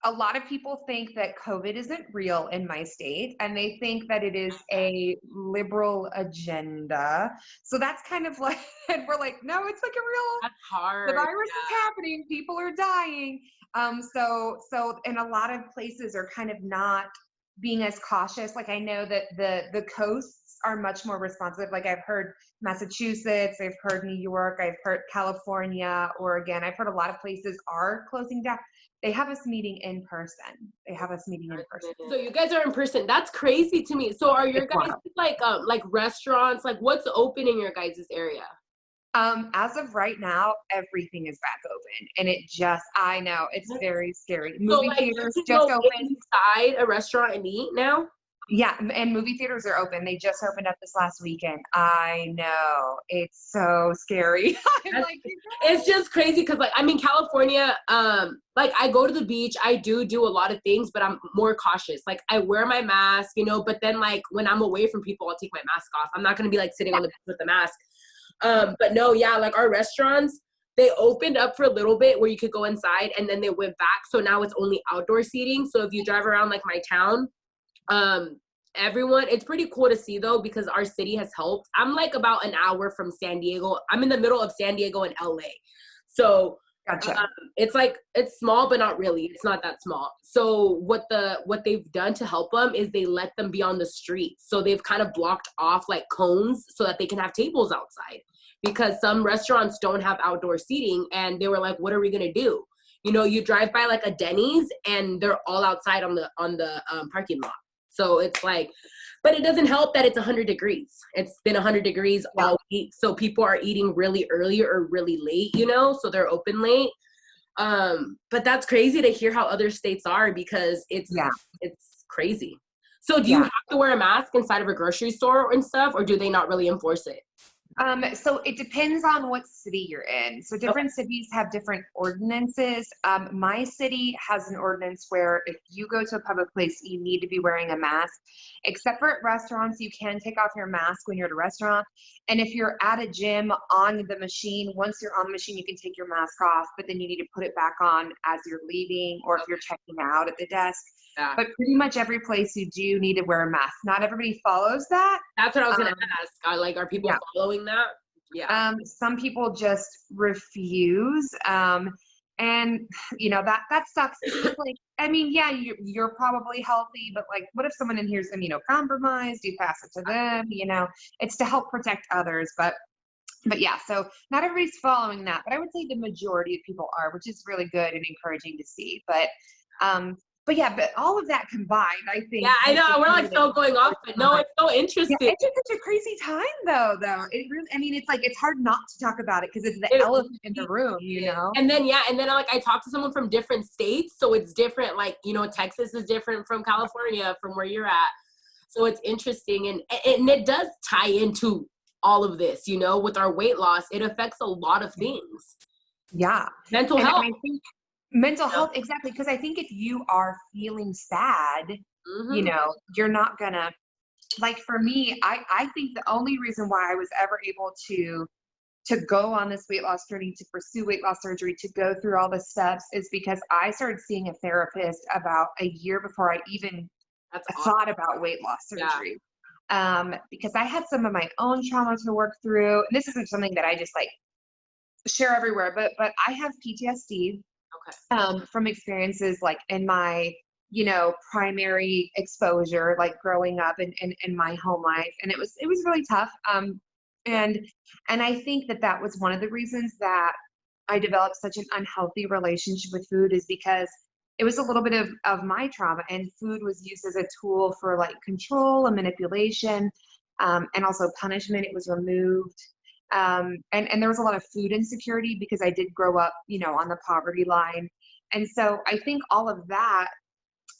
Speaker 2: a lot of people think that COVID isn't real in my state, and they think that it is a liberal agenda. So that's kind of like, and we're like, no, it's like a real,
Speaker 1: that's hard.
Speaker 2: The virus is happening. People are dying. So and a lot of places are kind of not being as cautious. Like, I know that the coasts are much more responsive. Like, I've heard Massachusetts, I've heard New York, I've heard California, Oregon. I've heard a lot of places are closing down. They have us meeting in person.
Speaker 1: So you guys are in person. That's crazy to me. So are your guys like restaurants? Like, what's open in your guys' area?
Speaker 2: As of right now, everything is back open, and I know it's very scary. Movie theaters just opened.
Speaker 1: Inside a restaurant and eat now?
Speaker 2: Yeah, and movie theaters are open. They just opened up this last weekend. I know, it's so scary.
Speaker 1: It's just crazy because, like, I'm in California. Like, I go to the beach. I do a lot of things, but I'm more cautious. Like, I wear my mask, but then, like, when I'm away from people, I'll take my mask off. I'm not gonna be like sitting on the beach with the mask. But no, like our restaurants, they opened up for a little bit where you could go inside, and then they went back. So now it's only outdoor seating. So if you drive around like my town, it's pretty cool to see though, because our city has helped. I'm like about an hour from San Diego. I'm in the middle of San Diego and LA. So
Speaker 2: gotcha.
Speaker 1: It's small, but not really. It's not that small. So what they've done to help them is they let them be on the street. So they've kind of blocked off like cones so that they can have tables outside, because some restaurants don't have outdoor seating, and they were like, what are we going to do? you know, you drive by like a Denny's and they're all outside on the parking lot. So it's like, but it doesn't help that it's 100 degrees. It's been 100 degrees all week. So people are eating really early or really late, you know, so they're open late. But that's crazy to hear how other states are, because it's crazy. So do you have to wear a mask inside of a grocery store and stuff, or do they not really enforce it?
Speaker 2: So it depends on what city you're in. So different cities have different ordinances. My city has an ordinance where if you go to a public place, you need to be wearing a mask. Except for at restaurants, you can take off your mask when you're at a restaurant. And if you're at a gym on the machine, once you're on the machine, you can take your mask off, but then you need to put it back on as you're leaving or if you're checking out at the desk. Yeah. But pretty much every place you do need to wear a mask. Not everybody follows that.
Speaker 1: That's what I was going to ask. Like, are people following that? Yeah.
Speaker 2: Some people just refuse. And you know, that sucks. Like, I mean, yeah, you're probably healthy, but like, what if someone in here is immunocompromised? You pass it to them, you know, it's to help protect others. But yeah, so not everybody's following that, but I would say the majority of people are, which is really good and encouraging to see. But yeah, but all of that combined, I think.
Speaker 1: Yeah, I know. We're like so going off, but no, it's so interesting.
Speaker 2: Yeah, it's just such a crazy time, though. It really, I mean, it's like, it's hard not to talk about it because it's the elephant in the room, you know?
Speaker 1: And then, like, I talked to someone from different states, so it's different. Like, you know, Texas is different from California, from where you're at. So it's interesting. And it does tie into all of this, you know, with our weight loss. It affects a lot of things.
Speaker 2: Yeah.
Speaker 1: Mental health.
Speaker 2: I think mental health, exactly. Because I think if you are feeling sad, you know, you're not gonna, like, for me, I think the only reason why I was ever able to go on this weight loss journey, to pursue weight loss surgery, to go through all the steps is because I started seeing a therapist about a year before I even thought about weight loss surgery. Yeah. Because I had some of my own trauma to work through, and this isn't something that I just like share everywhere, but I have PTSD. From experiences like in my, you know, primary exposure, like growing up in my home life. And it was really tough. And I think that was one of the reasons that I developed such an unhealthy relationship with food, is because it was a little bit of my trauma, and food was used as a tool for like control and manipulation, and also punishment. It was removed. And there was a lot of food insecurity because I did grow up, you know, on the poverty line. And so I think all of that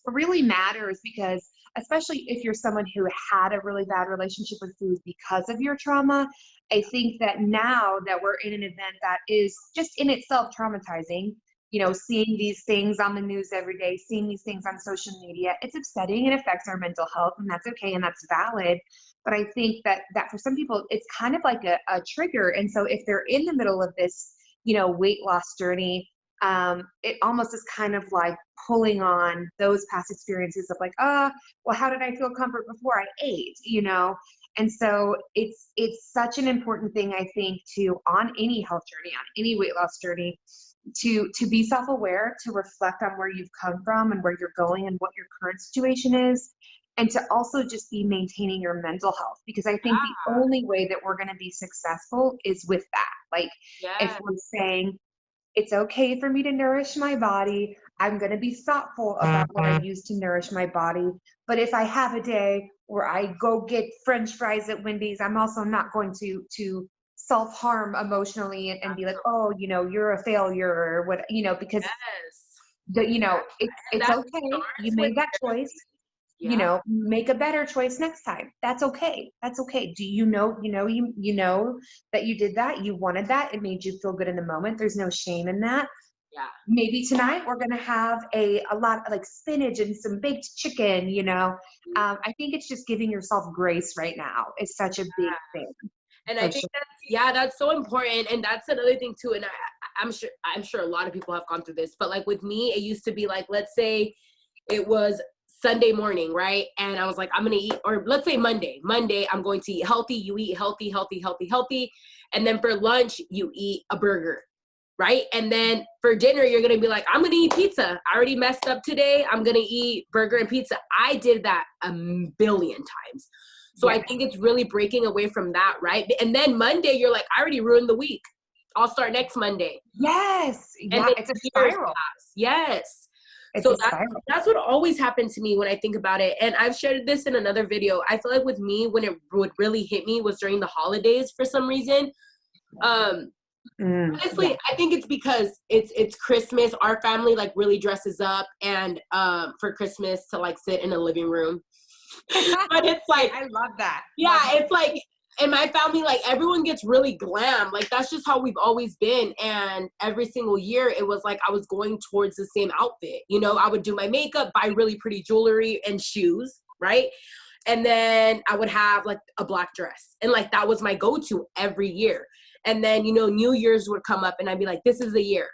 Speaker 2: really matters, because especially if you're someone who had a really bad relationship with food because of your trauma, I think that now that we're in an event that is just in itself traumatizing, you know, seeing these things on the news every day, seeing these things on social media, it's upsetting and affects our mental health, and that's okay and that's valid. But I think that for some people, it's kind of like a trigger. And so if they're in the middle of this, you know, weight loss journey, it almost is kind of like pulling on those past experiences of like, well, how did I feel comfort before I ate, you know? And so it's such an important thing, I think, to, on any health journey, on any weight loss journey, to be self-aware, to reflect on where you've come from and where you're going and what your current situation is. And to also just be maintaining your mental health, because I think the only way that we're going to be successful is with that. Like, if we're saying, it's okay for me to nourish my body, I'm going to be thoughtful about what I use to nourish my body. But if I have a day where I go get French fries at Wendy's, I'm also not going to self-harm emotionally and be like, oh, you know, you're a failure or what, you know, because you know, it's okay. You made that choice. You know, make a better choice next time. That's okay. That's okay. Do you know that you did that? You wanted that. It made you feel good in the moment. There's no shame in that. Yeah. Maybe tonight we're going to have a lot of like spinach and some baked chicken, you know. I think it's just giving yourself grace right now is such a big thing.
Speaker 1: And I think that's so important. And that's another thing too. And I'm sure a lot of people have gone through this, but like with me, it used to be like, let's say it was Sunday morning, right? And I was like, I'm going to eat, or let's say Monday, I'm going to eat healthy. You eat healthy. And then for lunch, you eat a burger, right? And then for dinner, you're going to be like, I'm going to eat pizza. I already messed up today. I'm going to eat burger and pizza. I did that a billion times. So I think it's really breaking away from that, right? And then Monday, you're like, I already ruined the week. I'll start next Monday.
Speaker 2: Yes.
Speaker 1: And
Speaker 2: Yeah.
Speaker 1: then
Speaker 2: It's a
Speaker 1: years
Speaker 2: spiral.
Speaker 1: pass. Yes.
Speaker 2: It's
Speaker 1: So
Speaker 2: a spiral.
Speaker 1: that's what always happened to me when I think about it. And I've shared this in another video. I feel like with me, when it would really hit me was during the holidays for some reason. Honestly,
Speaker 2: Yeah.
Speaker 1: I think it's because it's Christmas. Our family like really dresses up and for Christmas to like sit in a living room. But it's like,
Speaker 2: I love that.
Speaker 1: yeah, it's like in my family, like everyone gets really glam. Like that's just how we've always been. And every single year it was like I was going towards the same outfit. You know, I would do my makeup, buy really pretty jewelry and shoes, right? And then I would have like a black dress. And like that was my go-to every year. And then, you know, New Year's would come up and I'd be like, this is the year.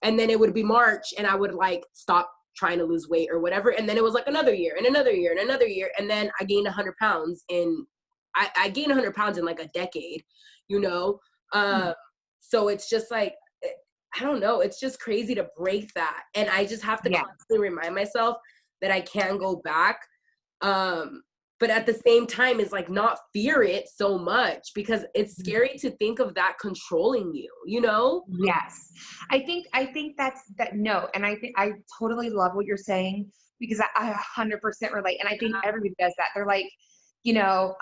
Speaker 1: And then it would be March and I would like stop trying to lose weight or whatever. And then it was like another year and another year and another year. And then I gained 100 pounds I gained 100 pounds in like a decade, you know? So it's just like, I don't know. It's just crazy to break that. And I just have to constantly remind myself that I can go back. But at the same time, it's like not fear it so much because it's scary to think of that controlling you, you know?
Speaker 2: Yes. I think that's that. No. And I think I totally love what you're saying because I 100% relate. And I think everybody does that. They're like, you know,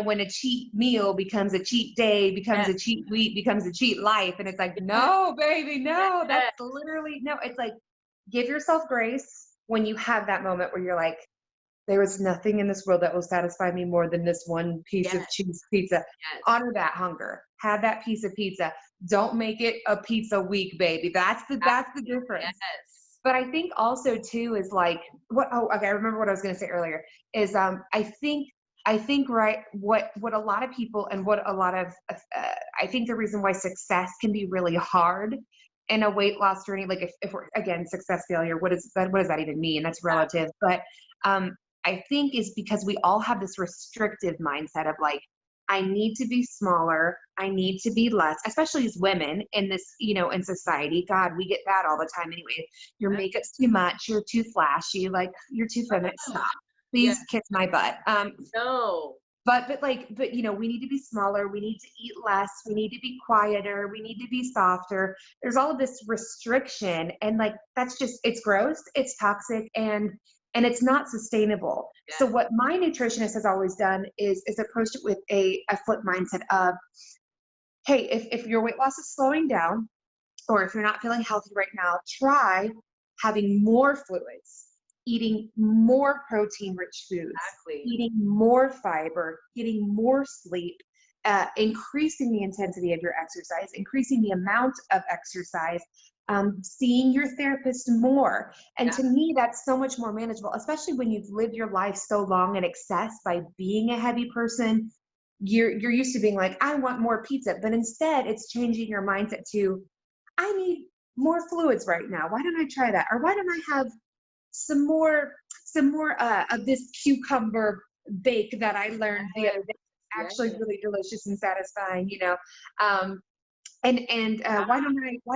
Speaker 2: when a cheat meal becomes a cheat day, becomes a cheat week, becomes a cheat life. And it's like, no, baby, no, that's literally, no, it's like, give yourself grace when you have that moment where you're like, there was nothing in this world that will satisfy me more than this one piece of cheese pizza.
Speaker 1: Yes.
Speaker 2: Honor that hunger. Have that piece of pizza. Don't make it a pizza week, baby. That's the difference.
Speaker 1: Yes.
Speaker 2: But I think also too is like I remember what I was going to say earlier is I think right what a lot of people and what a lot of I think the reason why success can be really hard in a weight loss journey, like if we're again success failure, what does that even mean? That's relative. But I think is because we all have this restrictive mindset of like, I need to be smaller. I need to be less, especially as women in this, you know, in society. God, we get that all the time anyway. Your makeup's too much. You're too flashy. Like you're too feminine. Stop. Please kiss my butt.
Speaker 1: No.
Speaker 2: But you know, we need to be smaller. We need to eat less. We need to be quieter. We need to be softer. There's all of this restriction. And like, that's just, it's gross. It's toxic. And it's not sustainable. Yeah. So what my nutritionist has always done is approached it with a flip mindset of, hey, if your weight loss is slowing down, or if you're not feeling healthy right now, try having more fluids, eating more protein-rich foods, eating more fiber, getting more sleep, increasing the intensity of your exercise, increasing the amount of exercise, seeing your therapist more. And to me, that's so much more manageable, especially when you've lived your life so long in excess by being a heavy person. You're used to being like, I want more pizza, but instead it's changing your mindset to, I need more fluids right now. Why don't I try that? Or why don't I have some more of this cucumber bake that I learned the other day? Actually really delicious and satisfying, you know. Why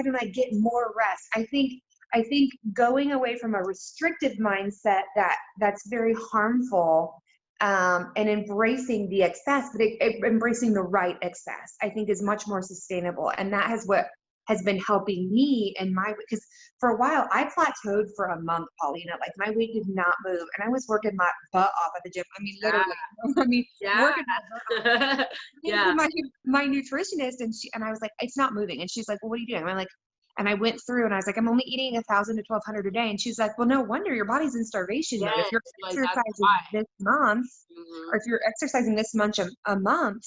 Speaker 2: don't I get more rest? I think going away from a restrictive mindset that's very harmful, and embracing the excess, but embracing the right excess, I think is much more sustainable. And that is what has been helping me in my, because for a while I plateaued for a month, Paulina, like my weight did not move and I was working my butt off at the gym. I mean, literally, working my butt off. My nutritionist and I was like, it's not moving. And she's like, well, what are you doing? And I went through and I was like, I'm only eating 1,000 to 1,200 a day. And she's like, well, no wonder your body's in starvation mode. If you're exercising this month, or if you're exercising this much a month,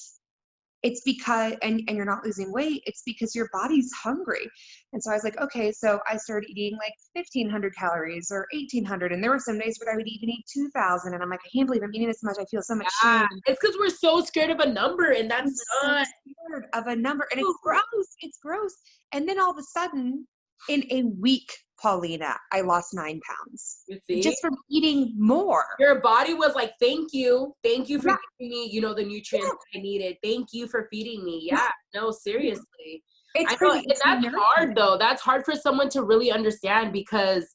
Speaker 2: it's because, and you're not losing weight, it's because your body's hungry. And so I was like, okay, so I started eating like 1,500 calories or 1,800. And there were some days where I would even eat 2,000. And I'm like, I can't believe I'm eating this much. I feel so much shame.
Speaker 1: It's because we're so scared of a number, and that's not
Speaker 2: so scared of a number. And it's gross. It's gross. And then all of a sudden, in a week, Paulina, I lost 9 pounds.
Speaker 1: You see?
Speaker 2: Just from eating more.
Speaker 1: Your body was like, thank you for giving me, you know, the nutrients I needed. Thank you for feeding me. Yeah, no, seriously.
Speaker 2: It's
Speaker 1: crazy. That's hard though. That's hard for someone to really understand because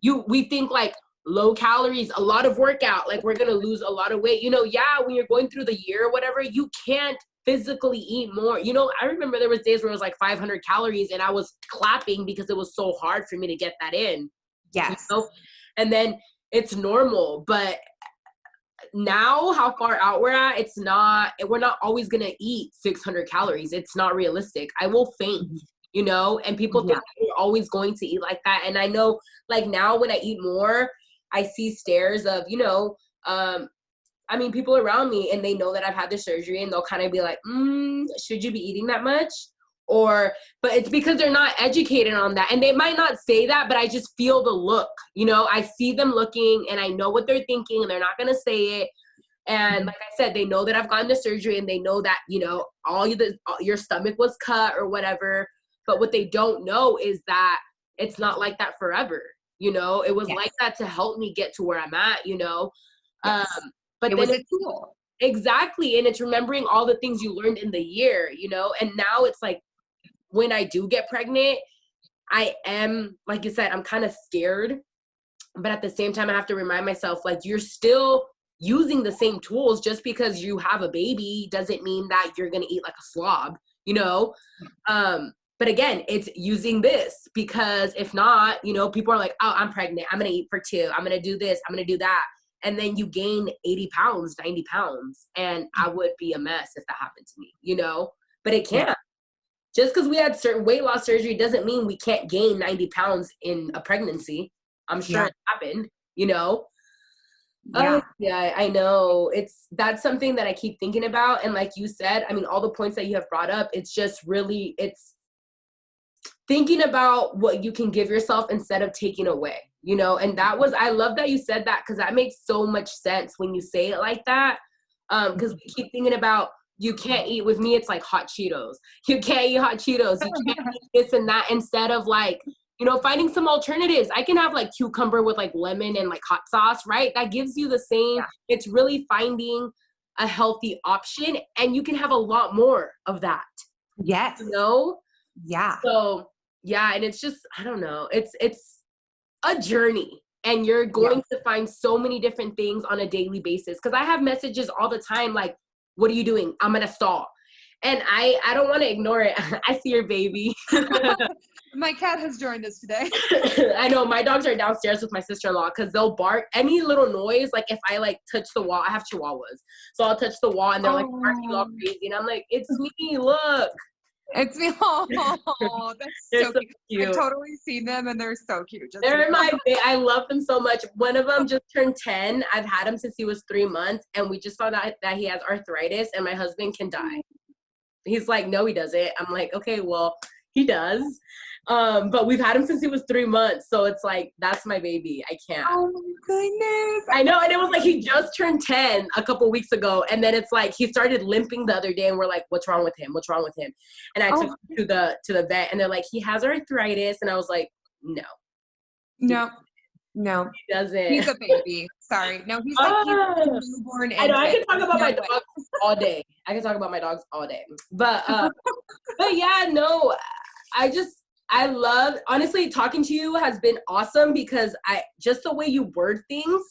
Speaker 1: we think like low calories, a lot of workout, like we're gonna lose a lot of weight. You know, when you're going through the year or whatever, you can't physically eat more. You know, I remember there was days where it was like 500 calories and I was clapping because it was so hard for me to get that in.
Speaker 2: Yes.
Speaker 1: You know? And then it's normal, but now how far out we're at, we're not always going to eat 600 calories. It's not realistic. I will faint, you know, and people think we're always going to eat like that. And I know, like, now when I eat more, I see stares of, you know, I mean, people around me, and they know that I've had the surgery, and they'll kind of be like, should you be eating that much? But it's because they're not educated on that. And they might not say that, but I just feel the look, you know, I see them looking and I know what they're thinking, and they're not going to say it. And like I said, they know that I've gotten the surgery, and they know that, you know, your stomach was cut or whatever. But what they don't know is that it's not like that forever. You know, it was like that to help me get to where I'm at, you know. But
Speaker 2: it was a tool.
Speaker 1: Exactly. And it's remembering all the things you learned in the year, you know. And now it's like, when I do get pregnant, I am, like you said, I'm kind of scared. But at the same time, I have to remind myself, like, you're still using the same tools. Just because you have a baby doesn't mean that you're going to eat like a slob, you know? But again, it's using this, because if not, you know, people are like, oh, I'm pregnant, I'm going to eat for 2. I'm going to do this, I'm going to do that. And then you gain 80 pounds, 90 pounds. And I would be a mess if that happened to me, you know? But it can't. Just because we had certain weight loss surgery doesn't mean we can't gain 90 pounds in a pregnancy. I'm sure it happened, you know? Yeah, I know. That's something that I keep thinking about. And like you said, I mean, all the points that you have brought up, it's just really, it's thinking about what you can give yourself instead of taking away, you know? And I love that you said that, because that makes so much sense when you say it like that. Because we keep thinking about, you can't eat, with me, it's like hot Cheetos. You can't eat hot Cheetos. You can't eat this and that, instead of like, you know, finding some alternatives. I can have like cucumber with like lemon and like hot sauce, right? That gives you the same. It's really finding a healthy option, and you can have a lot more of that.
Speaker 2: Yes.
Speaker 1: You know?
Speaker 2: Yeah.
Speaker 1: So yeah, and it's just, I don't know. It's a journey. And you're going to find so many different things on a daily basis. Because I have messages all the time like, what are you doing? I'm going to stall. And I don't want to ignore it. I see your baby.
Speaker 2: My cat has joined us today.
Speaker 1: I know, my dogs are downstairs with my sister-in-law, because they'll bark any little noise. Like if I like touch the wall, I have chihuahuas. So I'll touch the wall and they're like barking all crazy. And I'm like, it's me, look.
Speaker 2: It's me. Oh, that's so cute. I've totally seen them, and they're so cute.
Speaker 1: I love them so much. One of them just turned 10. I've had him since he was 3 months, and we just found out that he has arthritis, and my husband can die. He's like, no, he doesn't. I'm like, okay, well, he does. But we've had him since he was 3 months. So it's like, that's my baby. I can't.
Speaker 2: Oh my goodness.
Speaker 1: I know. And it was like, he just turned 10 a couple weeks ago. And then it's like, he started limping the other day, and we're like, what's wrong with him? What's wrong with him? And I took him to the vet, and they're like, he has arthritis. And I was like, no. He doesn't.
Speaker 2: He's a baby. Sorry. No, he's like he's a newborn infant.
Speaker 1: I know. I can talk about my dogs all day. But yeah, no, I love, honestly, talking to you has been awesome, because just the way you word things,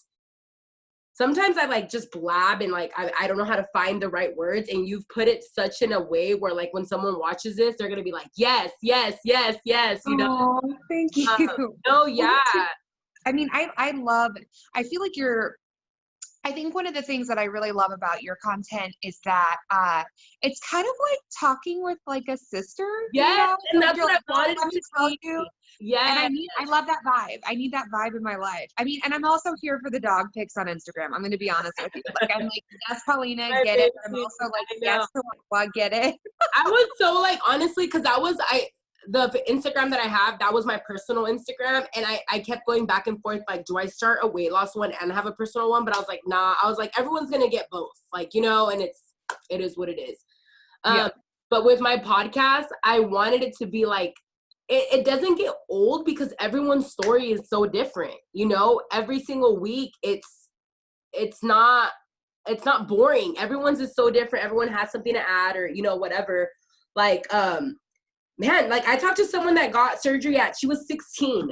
Speaker 1: sometimes I like just blab and like, I don't know how to find the right words, and you've put it such in a way where like when someone watches this, they're going to be like, yes, you know?
Speaker 2: Oh, thank you.
Speaker 1: No, yeah.
Speaker 2: I mean, I feel like I think one of the things that I really love about your content is that it's kind of like talking with like a sister.
Speaker 1: Yes,
Speaker 2: you know?
Speaker 1: and that's what I wanted to tell you.
Speaker 2: Yeah. And I love that vibe. I need that vibe in my life. I mean, and I'm also here for the dog pics on Instagram. I'm going to be honest with you. Like, I'm like, yes, Paulina, get it. But I'm also like, yes, Paulina, get it.
Speaker 1: I was so like, honestly, because the Instagram that I have, that was my personal Instagram. And I kept going back and forth. Like, do I start a weight loss one and have a personal one? But I was like, nah, I was like, everyone's going to get both. Like, you know, and it is what it is. But with my podcast, I wanted it to be like, it doesn't get old, because everyone's story is so different. You know, every single week, it's not boring. Everyone's is so different. Everyone has something to add, or, you know, whatever. Like, man, like I talked to someone that got surgery she was 16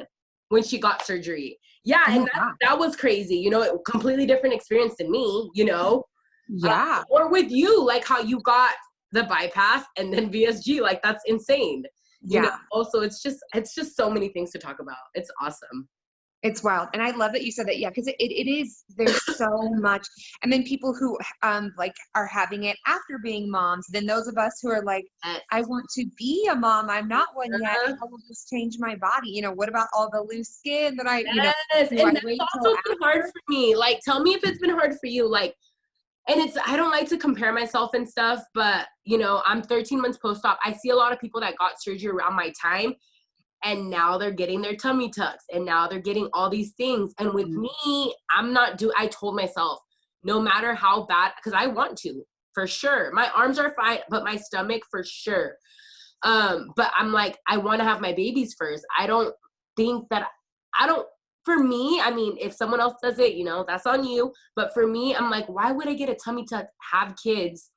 Speaker 1: when she got surgery. Yeah. And that was crazy, you know, completely different experience than me, you know?
Speaker 2: Yeah.
Speaker 1: Or with you, like how you got the bypass and then VSG. Like, that's insane. You know, also it's just so many things to talk about. It's awesome.
Speaker 2: It's wild. And I love that you said that. Yeah. Cause it is, there's so much. And then people who, like are having it after being moms, then those of us who are like,
Speaker 1: Yes.
Speaker 2: I want to be a mom. I'm not one yet. I will just change my body. You know, what about all the loose skin that I, you know,
Speaker 1: and that's also been hard for me. Like, tell me if it's been hard for you. Like, and I don't like to compare myself and stuff, but you know, I'm 13 months post-op. I see a lot of people that got surgery around my time, and now they're getting their tummy tucks, and now they're getting all these things. And with me, I told myself, no matter how bad, because I want to, for sure. My arms are fine, but my stomach for sure. But I'm like, I want to have my babies first. For me, I mean, if someone else does it, you know, that's on you. But for me, I'm like, why would I get a tummy tuck, have kids,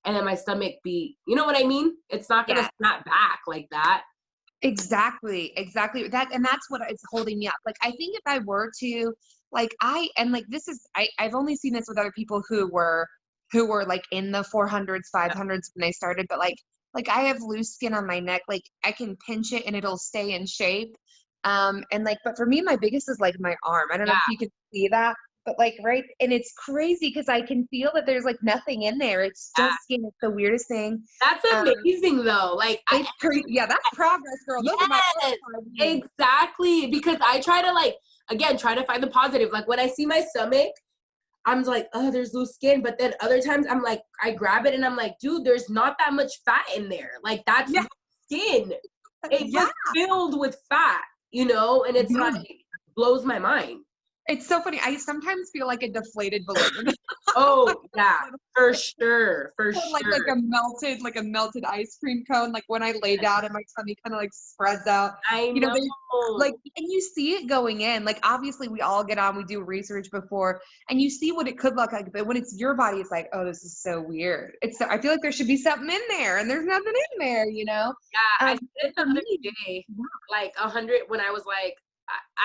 Speaker 1: and then my stomach be, you know what I mean? It's not going to snap back like that.
Speaker 2: Exactly. That, and that's what is holding me up. Like, I think if I were to, like, I've only seen this with other people who were like in the 400s, 500s when they started, but like I have loose skin on my neck. Like, I can pinch it and it'll stay in shape. And like, but for me, my biggest is like my arm. I don't know if you can see that, but like, right. And it's crazy because I can feel that there's like nothing in there. It's just skin. It's the weirdest thing.
Speaker 1: That's amazing though. Like,
Speaker 2: it's crazy. Yeah, that's progress, girl. Those are my
Speaker 1: exactly. Because I try to try to find the positive. Like, when I see my stomach, I'm like, oh, there's loose skin. But then other times I'm like, I grab it and I'm like, dude, there's not that much fat in there. Like, that's loose skin. It was filled with fat, you know? And it's like, blows my mind.
Speaker 2: It's so funny. I sometimes feel like a deflated balloon.
Speaker 1: Oh yeah, for sure.
Speaker 2: Like a melted ice cream cone. Like when I lay down and my tummy kind of like spreads out.
Speaker 1: I know.
Speaker 2: Like, and you see it going in. Like, obviously we all get on, we do research before, and you see what it could look like. But when it's your body, it's like, oh, this is so weird. I feel like there should be something in there, and there's nothing in there, you know?
Speaker 1: Yeah, I said the other day, like 100, when I was like,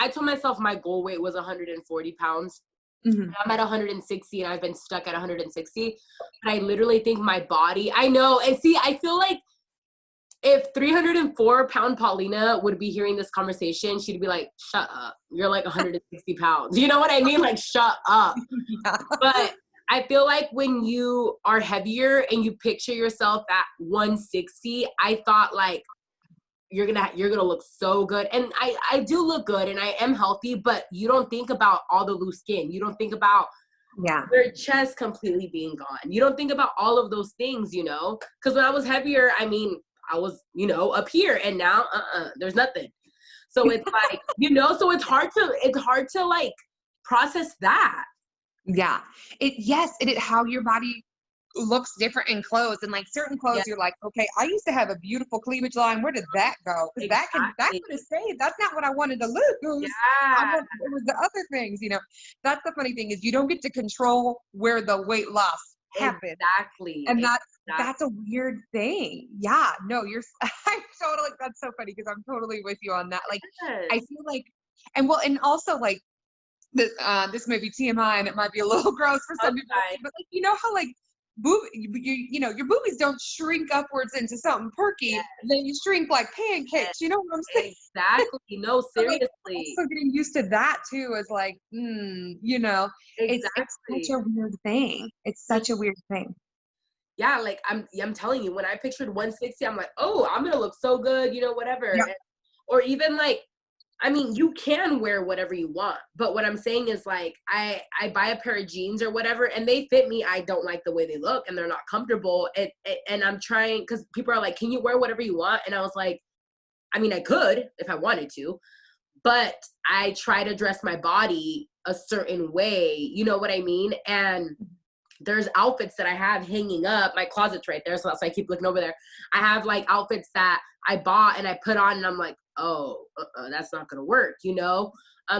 Speaker 1: I told myself my goal weight was 140 pounds. Mm-hmm. I'm at 160 and I've been stuck at 160. But I literally think my body, I know. And see, I feel like if 304-pound Paulina would be hearing this conversation, she'd be like, shut up. You're like 160 pounds. You know what I mean? Like, shut up. But I feel like when you are heavier and you picture yourself at 160, I thought like, you're gonna look so good. And I do look good and I am healthy, but you don't think about all the loose skin. You don't think about your chest completely being gone. You don't think about all of those things, you know? Because when I was heavier, I mean, I was, you know, up here, and now there's nothing. So it's like, you know, so it's hard to like process that. Yeah.
Speaker 2: How your body looks different in clothes, and like certain clothes you're like, okay, I used to have a beautiful cleavage line, where did that go? Because that could have stayed. That's not what I wanted to lose. It was the other things, you know. That's the funny thing, is you don't get to control where the weight loss happens. And that's a weird thing. Yeah, no, I'm totally, that's so funny, because I'm totally with you on that. Like, I feel like, and also like this may be TMI and it might be a little gross for some people, but like, you know how like you know, your boobies don't shrink upwards into something perky, then you shrink like pancakes. You know what I'm saying?
Speaker 1: Exactly. No, seriously.
Speaker 2: Like, also getting used to that too is like, you know, it's such a weird thing. It's such a weird thing.
Speaker 1: Yeah, like I'm telling you, when I pictured 160, I'm like, oh, I'm gonna look so good, you know, whatever. Yeah. Or even like, I mean, you can wear whatever you want, but what I'm saying is like, I buy a pair of jeans or whatever, and they fit me. I don't like the way they look, and they're not comfortable. And I'm trying, because people are like, can you wear whatever you want? And I was like, I mean, I could if I wanted to, but I try to dress my body a certain way. You know what I mean? And there's outfits that I have hanging up. My closet's right there, so I keep looking over there. I have like outfits that I bought and I put on, and I'm like, oh, that's not gonna work, you know?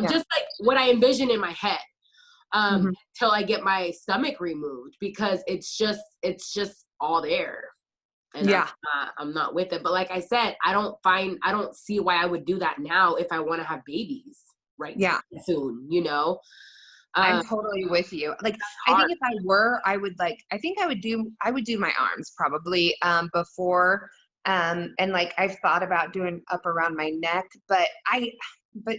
Speaker 1: Just like what I envision in my head, till I get my stomach removed, because it's just all there. And I'm not with it. But like I said, I don't see why I would do that now if I want to have babies soon, you know?
Speaker 2: I'm totally with you. Like, I
Speaker 1: hard.
Speaker 2: think if I were, I would like, I would do my arms probably, before, and like, I've thought about doing up around my neck, but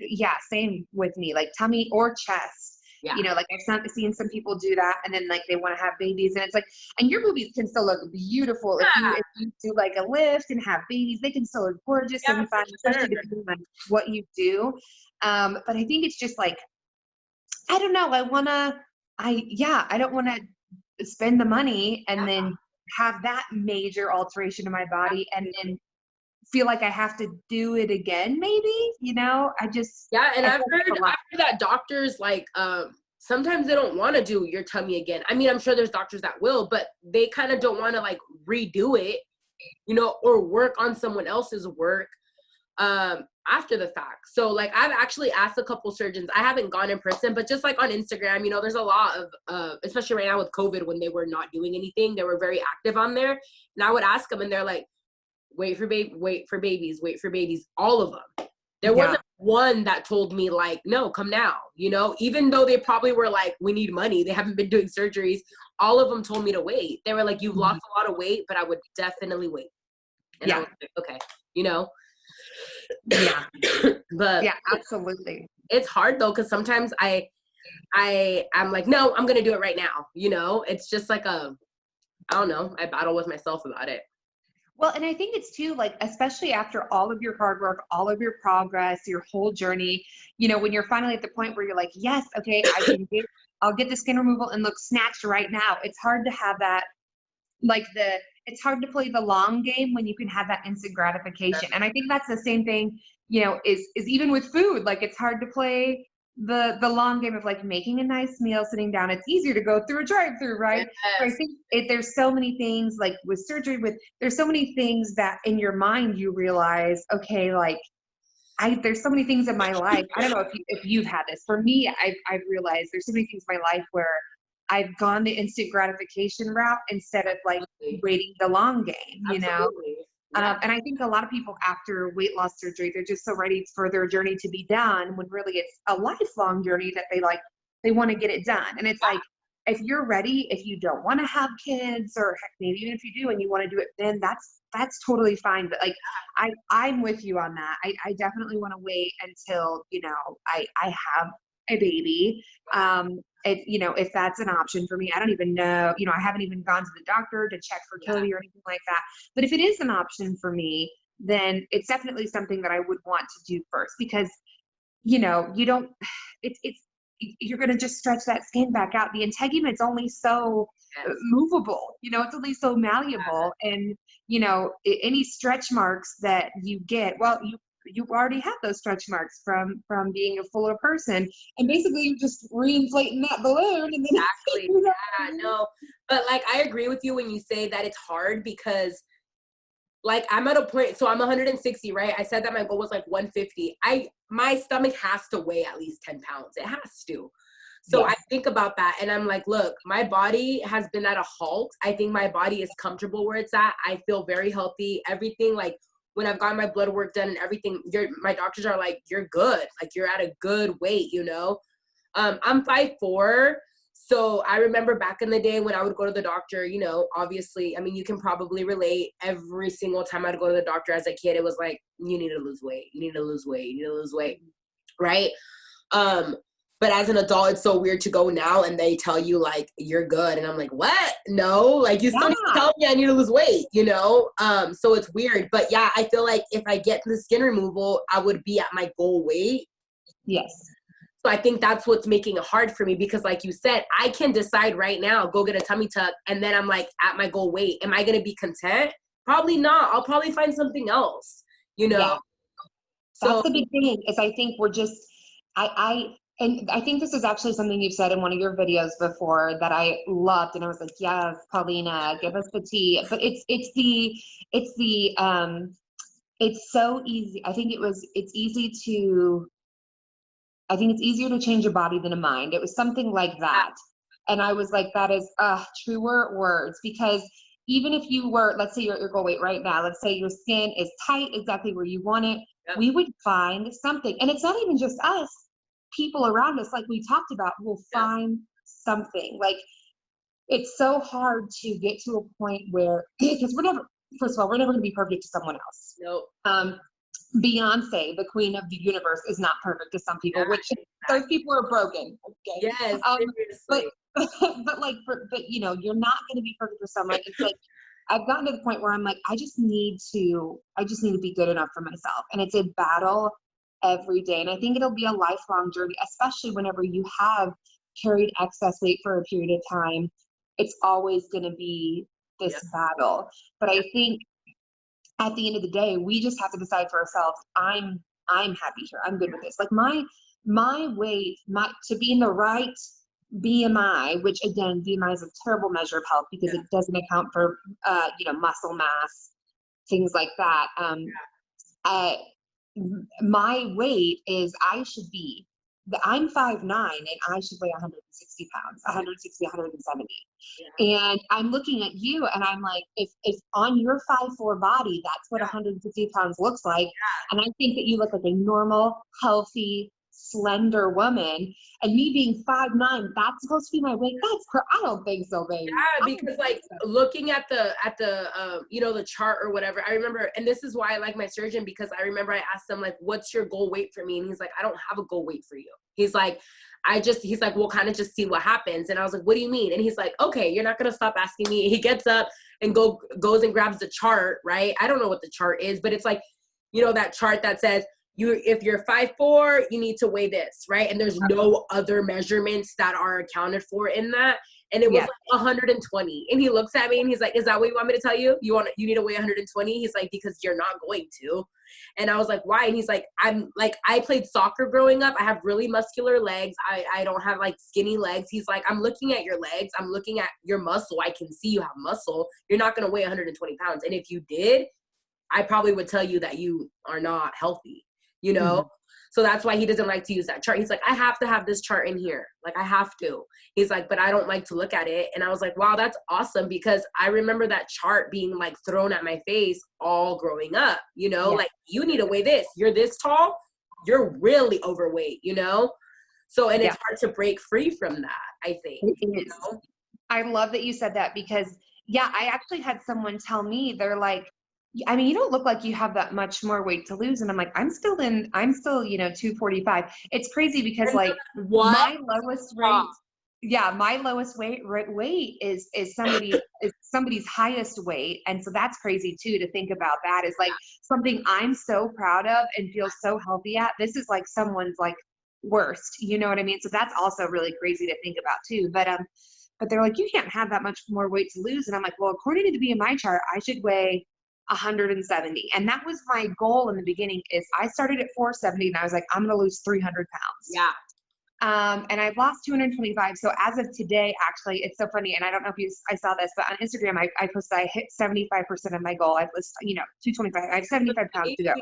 Speaker 2: yeah, same with me, like tummy or chest,
Speaker 1: Yeah.
Speaker 2: like seen some people do that and then like they want to have babies and it's like, and your boobies can still look beautiful if you do like a lift and have babies, they can still look gorgeous
Speaker 1: Yeah,
Speaker 2: and fun,
Speaker 1: for
Speaker 2: especially
Speaker 1: sure.
Speaker 2: depending on what you do. But I think it's just like, I don't know. I don't want to spend the money and
Speaker 1: Yeah,
Speaker 2: then have that major alteration in my body and then feel like I have to do it again, maybe,
Speaker 1: yeah, and
Speaker 2: I
Speaker 1: I've
Speaker 2: feel like
Speaker 1: heard
Speaker 2: it's a lot.
Speaker 1: that doctors like sometimes they don't want to do your tummy again. I mean, I'm sure there's doctors that will, but they kind of don't want to like redo it, or work on someone else's work after the fact. So like I've actually asked a couple surgeons. I haven't gone in person, but just like on Instagram, there's a lot of especially right now with COVID, when they were not doing anything, they were very active on there. And I would ask them and they're like, wait for babies, all of them. There
Speaker 2: Yeah.
Speaker 1: wasn't one that told me like, no, come now, even though they probably were like, we need money, they haven't been doing surgeries. All of them told me to wait. They were like, you've lost a lot of weight, but I would definitely wait. And I
Speaker 2: Yeah.
Speaker 1: was like, okay.
Speaker 2: Yeah.
Speaker 1: But
Speaker 2: Yeah, absolutely.
Speaker 1: it's hard though, because sometimes I'm like, no, I'm gonna do it right now. It's just like I don't know, I battle with myself about it.
Speaker 2: Well, and I think it's too, like, especially after all of your hard work, all of your progress, your whole journey, when you're finally at the point where you're like, yes, okay, I'll get the skin removal and look snatched right now. It's hard to have that, like it's hard to play the long game when you can have that instant gratification. And I think that's the same thing, is even with food. Like it's hard to play the long game of like making a nice meal, sitting down. It's easier to go through a drive-through, right? So I
Speaker 1: Yes,
Speaker 2: think there's so many things like with surgery, there's so many things that in your mind you realize, okay, like there's so many things in my life. I don't know if you've had this. For me, I've realized there's so many things in my life where I've gone the instant gratification route instead of like
Speaker 1: absolutely.
Speaker 2: waiting the long game.
Speaker 1: Absolutely. Yeah.
Speaker 2: And I think a lot of people after weight loss surgery, they're just so ready for their journey to be done when really it's a lifelong journey that they want to get it done. And it's like, if you're ready, if you don't want to have kids or heck, maybe even if you do and you want to do it, then that's totally fine. But like, I'm with you on that. I definitely want to wait until, I have a baby. If that's an option for me, I don't even know, I haven't even gone to the doctor to check fertility or anything like that. But if it is an option for me, then it's definitely something that I would want to do first because, you don't, it's, you're going to just stretch that skin back out. The integument's only so
Speaker 1: Yes.
Speaker 2: movable, it's only so malleable. And, any stretch marks that you get, well, you already have those stretch marks from being a fuller person, and basically you're just reinflating that balloon and then
Speaker 1: Exactly. Yeah, no. But like I agree with you when you say that it's hard because like I'm at a point, so I'm 160, right? I said that my goal was like 150. My stomach has to weigh at least 10 pounds. It has to. So I
Speaker 2: Yes.
Speaker 1: think about that and I'm like, look, my body has been at a halt. I think my body is comfortable where it's at. I feel very healthy. Everything, like when I've gotten my blood work done and everything, my doctors are like, you're good. Like you're at a good weight, I'm 5'4". So I remember back in the day when I would go to the doctor, obviously, I mean, you can probably relate. Every single time I'd go to the doctor as a kid, it was like, you need to lose weight. You need to lose weight. You need to lose weight. Right. But as an adult, it's so weird to go now and they tell you like, you're good. And I'm like, what? No, like you still need to
Speaker 2: Yeah.
Speaker 1: tell me I need to lose weight, So it's weird. But yeah, I feel like if I get the skin removal, I would be at my goal weight.
Speaker 2: Yes.
Speaker 1: So I think that's what's making it hard for me because like you said, I can decide right now, go get a tummy tuck. And then I'm like at my goal weight. Am I going to be content? Probably not. I'll probably find something else,
Speaker 2: Yeah.
Speaker 1: So
Speaker 2: That's the big thing is I think we're just, and I think this is actually something you've said in one of your videos before that I loved. And I was like, yes, Paulina, give us the tea. But it's so easy. I think it's easier to change a body than a mind. It was something like that. And I was like, that is truer words because even if you were, let's say you're at your goal weight right now, let's say your skin is tight exactly where you want it,
Speaker 1: Yep.
Speaker 2: we would find something. And it's not even just us. people around us, like we talked about, will find something. Like, it's so hard to get to a point where, because first of all, we're never going to be perfect to someone else.
Speaker 1: Nope.
Speaker 2: Beyonce, the queen of the universe, is not perfect to some people, which those people are broken. Okay.
Speaker 1: Yes, seriously.
Speaker 2: But you know, you're not going to be perfect for someone. It's like, I've gotten to the point where I'm like, I just need to be good enough for myself. And it's a battle every day. And I think it'll be a lifelong journey, especially whenever you have carried excess weight for a period of time. It's always going to be this battle. But I think at the end of the day, we just have to decide for ourselves, I'm happy here. I'm good with this. Like my weight, to be in the right BMI, which again, BMI is a terrible measure of health because it doesn't account for, muscle mass, things like that. My weight is, I'm 5'9" and I should weigh 160 pounds, 160, 170. Yeah. And I'm looking at you and I'm like, if on your 5'4" body, that's what 160 pounds looks like. Yeah. And I think that you look like a normal, healthy, slender woman, and me being 5'9", that's supposed to be my weight. I don't think so, baby.
Speaker 1: Yeah, because like looking at the the chart or whatever, I remember, and this is why I like my surgeon, because I remember I asked him like, what's your goal weight for me? And he's like, I don't have a goal weight for you. He's like, we'll kind of just see what happens. And I was like, what do you mean? And he's like, okay, you're not going to stop asking me. He gets up and goes and grabs the chart, right? I don't know what the chart is, but it's like, that chart that says, if you're 5'4", you need to weigh this, right? And there's no other measurements that are accounted for in that. And it was like 120. And he looks at me and he's like, is that what you want me to tell you? You need to weigh 120? He's like, because you're not going to. And I was like, why? And he's like, I played soccer growing up. I have really muscular legs. I don't have like skinny legs. He's like, I'm looking at your legs. I'm looking at your muscle. I can see you have muscle. You're not going to weigh 120 pounds. And if you did, I probably would tell you that you are not healthy. Mm-hmm. So that's why he doesn't like to use that chart. He's like, I have to have this chart in here. Like, I have to. He's like, but I don't like to look at it. And I was like, wow, that's awesome, because I remember that chart being like thrown at my face all growing up, like, you need to weigh this. You're this tall. You're really overweight, So, and it's hard to break free from that, I think.
Speaker 2: I love that you said that, because I actually had someone tell me, they're like, I mean, you don't look like you have that much more weight to lose. And I'm like, I'm still 245. It's crazy because like my lowest weight is somebody's highest weight. And so that's crazy too, to think about that is like something I'm so proud of and feel so healthy at. This is like someone's like worst, you know what I mean? So that's also really crazy to think about too. But they're like, you can't have that much more weight to lose. And I'm like, well, according to the BMI chart, I should weigh 170. And that was my goal in the beginning. Is I started at 470 and I was like, I'm going to lose 300 pounds.
Speaker 1: Yeah.
Speaker 2: And I've lost 225. So as of today, actually, it's so funny. And I don't know if I saw this, but on Instagram, I posted, I hit 75% of my goal. I've listed, 225. I have 75 pounds to go.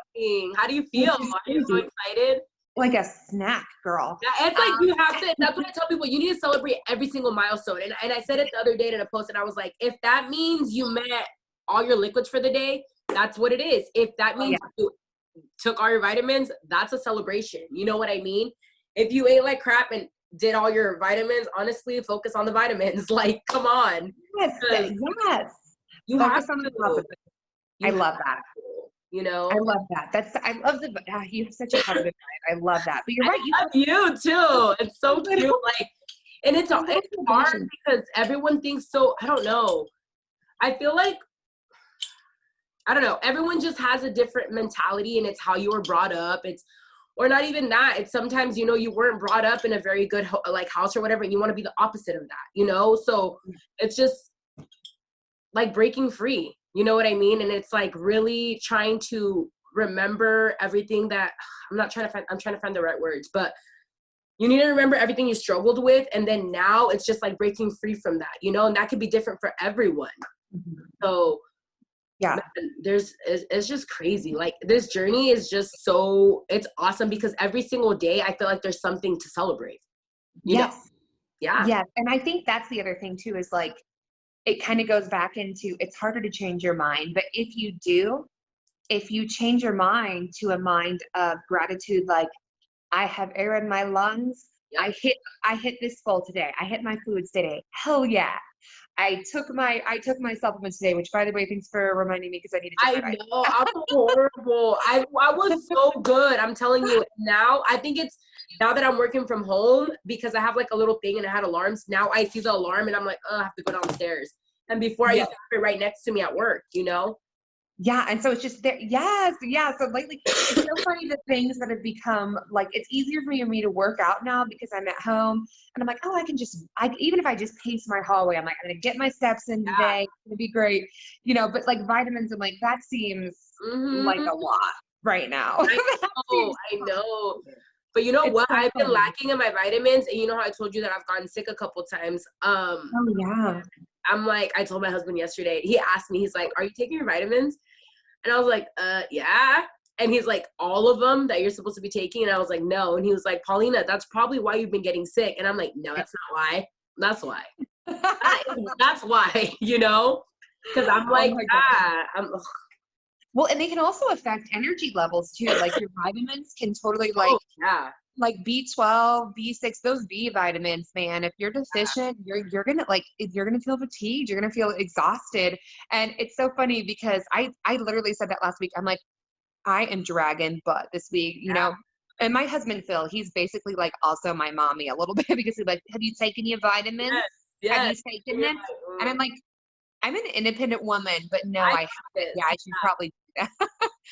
Speaker 1: How do you feel? Are you so excited?
Speaker 2: Like a snack, girl.
Speaker 1: Yeah, it's like you have to, that's what I tell people, you need to celebrate every single milestone. And I said it the other day in a post, and I was like, if that means you met all your liquids for the day, that's what it is. If that means you took all your vitamins, that's a celebration. You know what I mean? If you ate like crap and did all your vitamins, honestly, focus on the vitamins. Like, come on.
Speaker 2: Yes.
Speaker 1: You
Speaker 2: focus
Speaker 1: have
Speaker 2: on the
Speaker 1: to.
Speaker 2: I love that.
Speaker 1: I
Speaker 2: love that. I love you have such a positive mind. I love that. But you're right.
Speaker 1: You too. It's so cute. Like, and it's hard because everyone thinks so. I don't know. I feel like, I don't know. Everyone just has a different mentality, and it's how you were brought up. Or not even that. It's sometimes, you weren't brought up in a very good house or whatever, and you want to be the opposite of that, So it's just like breaking free. You know what I mean? And it's like really trying to remember everything that I'm trying to find the right words, but you need to remember everything you struggled with. And then now it's just like breaking free from that, and that could be different for everyone. Mm-hmm. So man, it's just crazy. Like, this journey is just it's awesome, because every single day I feel like there's something to celebrate. You know? Yeah.
Speaker 2: Yes. And I think that's the other thing too, is like, it kind of goes back into, it's harder to change your mind, but if you change your mind to a mind of gratitude, like, I have air in my lungs.
Speaker 1: Yep.
Speaker 2: I hit this goal today. I hit my foods today. Hell yeah. I took my supplements today, which by the way, thanks for reminding me because I need to take
Speaker 1: I
Speaker 2: my
Speaker 1: know, I'm horrible. I was so good. I'm telling you now. I think it's now that I'm working from home because I have like a little thing and I had alarms. Now I see the alarm and I'm like, oh, I have to go downstairs. And before I used to have it right next to me at work, you know?
Speaker 2: Yeah, and so it's just there. Yes, yeah. So lately, it's so funny the things that have become like it's easier for me to work out now because I'm at home and I'm like, oh, I even if I just pace my hallway, I'm like, I'm gonna get my steps in
Speaker 1: Yeah.
Speaker 2: today. It's gonna be great, you know. But like vitamins, I'm like, that seems like a lot right now.
Speaker 1: I know. But you know
Speaker 2: It's
Speaker 1: what?
Speaker 2: so
Speaker 1: I've been
Speaker 2: funny.
Speaker 1: lacking in my vitamins, and you know how I told you that I've gotten sick a couple times.
Speaker 2: Oh yeah.
Speaker 1: I'm like, I told my husband yesterday. He asked me, he's like, "Are you taking your vitamins?" And I was like, yeah. And he's like, all of them that you're supposed to be taking? And I was like, no. And he was like, Paulina, that's probably why you've been getting sick. And I'm like, no, that's not why. That's why. That's why, you know? Because I'm
Speaker 2: Oh
Speaker 1: like,
Speaker 2: my God.
Speaker 1: ugh.
Speaker 2: Well, and they can also affect energy levels too. Like your vitamins can totally
Speaker 1: Oh, yeah.
Speaker 2: like B12, B6, those B vitamins, man. If you're deficient, you're gonna you're gonna feel fatigued, you're gonna feel exhausted. And it's so funny because I literally said that last week. I'm like, I am dragging butt this week, you know. And my husband Phil, he's basically like also my mommy a little bit because he's like, have you taken your vitamins?
Speaker 1: Yes.
Speaker 2: Have
Speaker 1: Yes.
Speaker 2: you taken them? And I'm like, I'm an independent woman, but no, I haven't. Yeah, I should probably do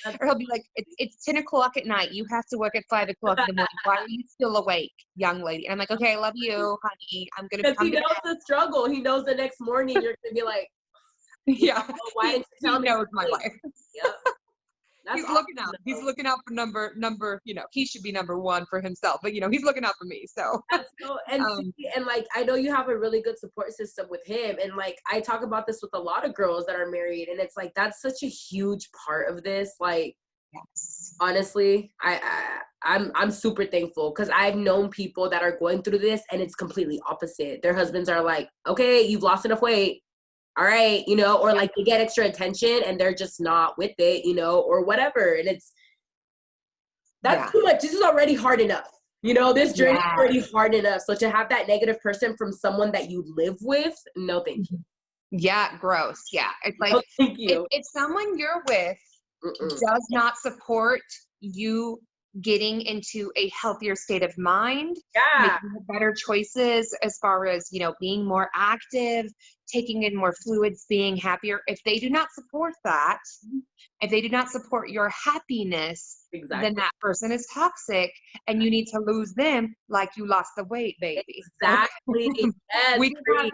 Speaker 2: that. Or he'll be like, it's 10 o'clock at night. You have to work at 5 o'clock in the morning. Why are you still awake, young lady? And I'm like, okay, I love you, honey. I'm going to
Speaker 1: Because
Speaker 2: come
Speaker 1: he
Speaker 2: to
Speaker 1: knows
Speaker 2: bed.
Speaker 1: the struggle. He knows the next morning you're going to be like,
Speaker 2: Yeah.
Speaker 1: why didn't you tell me?
Speaker 2: He knows my life.
Speaker 1: Yep. That's
Speaker 2: He's looking out. He's looking out for number, you know, he should be number one for himself, but you know, he's looking out for me. So,
Speaker 1: That's so, and like, I know you have a really good support system with him. And like, I talk about this with a lot of girls that are married, and it's like, that's such a huge part of this. Like,
Speaker 2: yes.
Speaker 1: honestly, I'm super thankful because I've known people that are going through this and it's completely opposite. Their husbands are like, okay, you've lost enough weight. All right, you know, or like they get extra attention and they're just not with it, you know, or whatever. And that's too much. This is already hard enough. You know, this journey is already hard enough. So to have that negative person from someone that you live with, no thank you.
Speaker 2: Yeah, gross. Yeah. It's like,
Speaker 1: No, thank you.
Speaker 2: if someone you're with does not support you getting into a healthier state of mind, making better choices as far as, you know, being more active, taking in more fluids, being happier. If they do not support that, if they do not support your happiness, then that person is toxic and you need to lose them like you lost the weight, baby.
Speaker 1: Exactly. Yes,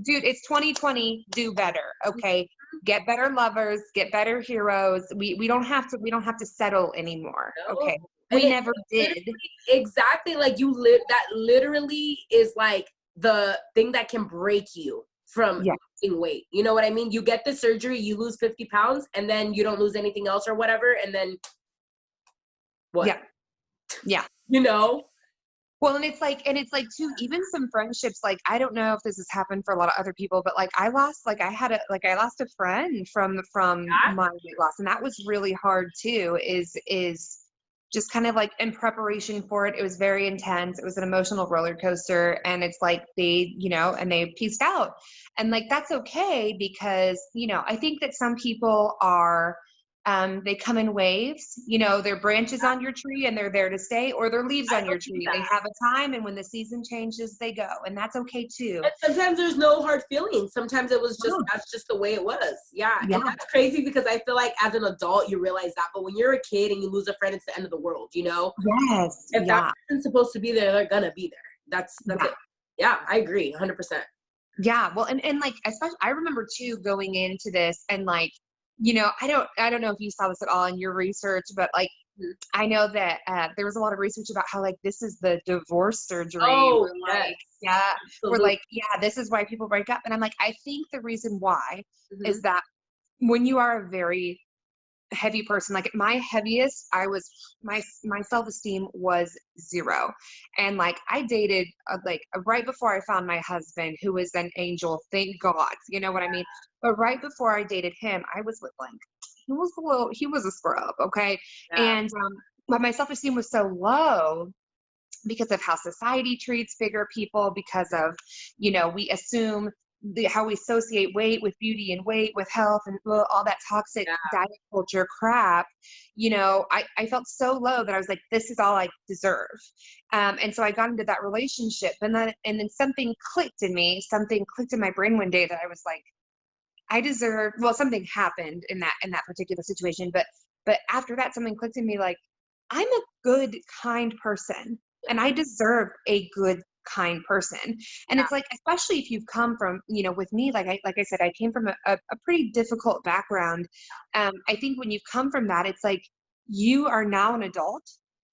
Speaker 2: dude, it's 2020. Do better. Okay. Get better lovers, get better heroes. We don't have to settle anymore.
Speaker 1: No.
Speaker 2: Okay. We never did.
Speaker 1: Exactly. Like that literally is like the thing that can break you from losing weight. You know what I mean? You get the surgery, you lose 50 pounds, and then you don't lose anything else or whatever. And then what?
Speaker 2: Yeah. Yeah.
Speaker 1: You know?
Speaker 2: Well, and it's like too, even some friendships, like, I don't know if this has happened for a lot of other people, but like I lost a friend from my weight loss. And that was really hard too, is just kind of like in preparation for it. It was very intense. It was an emotional roller coaster. And it's like they, you know, and they pieced out. And like, that's okay because, you know, I think that some people are, they come in waves, you know, they're branches on your tree and they're there to stay, or they're leaves on your tree. They have a time, and when the season changes, they go, and that's okay too.
Speaker 1: And sometimes there's no hard feelings. Sometimes it was just, that's just the way it was. Yeah. And that's crazy because I feel like as an adult, you realize that, but when you're a kid and you lose a friend, it's the end of the world, you know?
Speaker 2: Yes.
Speaker 1: If that person's supposed to be there, they're gonna be there. That's it. Yeah, I agree 100%.
Speaker 2: Yeah. Well, and like, especially, I remember too, going into this and like, you know, I don't know if you saw this at all in your research, but like, I know that there was a lot of research about how like this is the divorce surgery.
Speaker 1: Oh,
Speaker 2: We're like, this is why people break up. And I'm like, I think the reason why is that when you are a very heavy person, like my heaviest, my self-esteem was 0. And like I dated right before I found my husband, who was an angel, thank God, you know what I mean? But right before I dated him, I was with like, he was a scrub. Okay. And but my self-esteem was so low because of how society treats bigger people, because of, we assume how we associate weight with beauty and weight with health and all that toxic
Speaker 1: Yeah.
Speaker 2: diet culture crap. I felt so low that I was like, this is all I deserve. And so I got into that relationship, and then something clicked in me, something clicked in my brain one day that I was like, I deserve, well, something happened in that particular situation, but after that, something clicked in me like, I'm a good, kind person, and I deserve a good, kind person. And
Speaker 1: Yeah.
Speaker 2: it's like, especially if you've come from, with me, like I said, I came from a pretty difficult background. I think when you've come from that, it's like you are now an adult,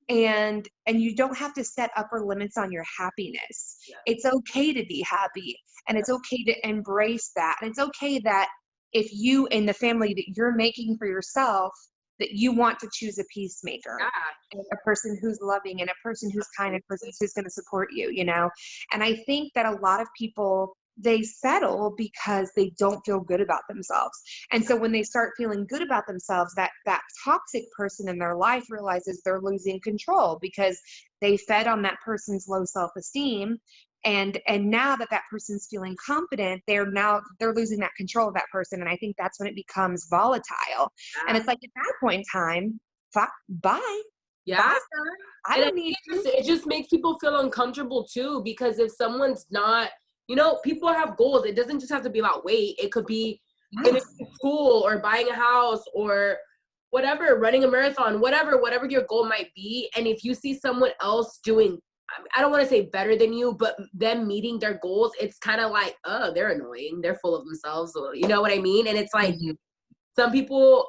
Speaker 2: and you don't have to set upper limits on your happiness.
Speaker 1: Yeah.
Speaker 2: It's okay to be happy, and it's okay to embrace that. And it's okay that if you in the family that you're making for yourself, that you want to choose a peacemaker,
Speaker 1: Yeah.
Speaker 2: and a person who's loving, and a person who's kind, and a person who's going to support you, And I think that a lot of people, they settle because they don't feel good about themselves. And so when they start feeling good about themselves, that toxic person in their life realizes they're losing control because they fed on that person's low self-esteem. And now that person's feeling confident, they're losing that control of that person. And I think that's when it becomes volatile. And it's like, at that point in time, bye.
Speaker 1: Yeah.
Speaker 2: Bye, sir. I
Speaker 1: And
Speaker 2: don't need you.
Speaker 1: it just makes people feel uncomfortable too, because if someone's not, people have goals. It doesn't just have to be about weight. It could be
Speaker 2: Yes.
Speaker 1: in school or buying a house or whatever, running a marathon, whatever your goal might be. And if you see someone else doing, I don't want to say better than you, but them meeting their goals, it's kind of like, oh, they're annoying. They're full of themselves. Or, you know what I mean? And it's like, some people,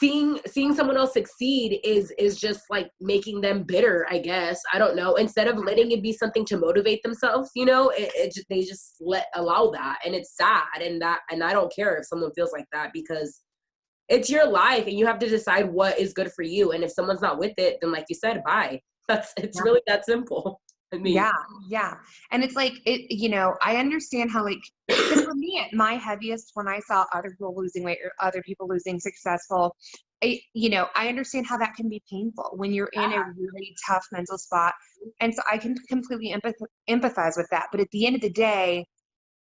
Speaker 1: seeing someone else succeed is just like making them bitter, I guess. I don't know. Instead of letting it be something to motivate themselves, they just allow that, and it's sad. And I don't care if someone feels like that, because it's your life and you have to decide what is good for you. And if someone's not with it, then like you said, bye. It's really that simple. I mean,
Speaker 2: yeah. And it's like, I understand how, like, because for me at my heaviest, when I saw other people losing weight or other people losing successful, I understand how that can be painful when you're in a really tough mental spot. And so I can completely empathize with that. But at the end of the day,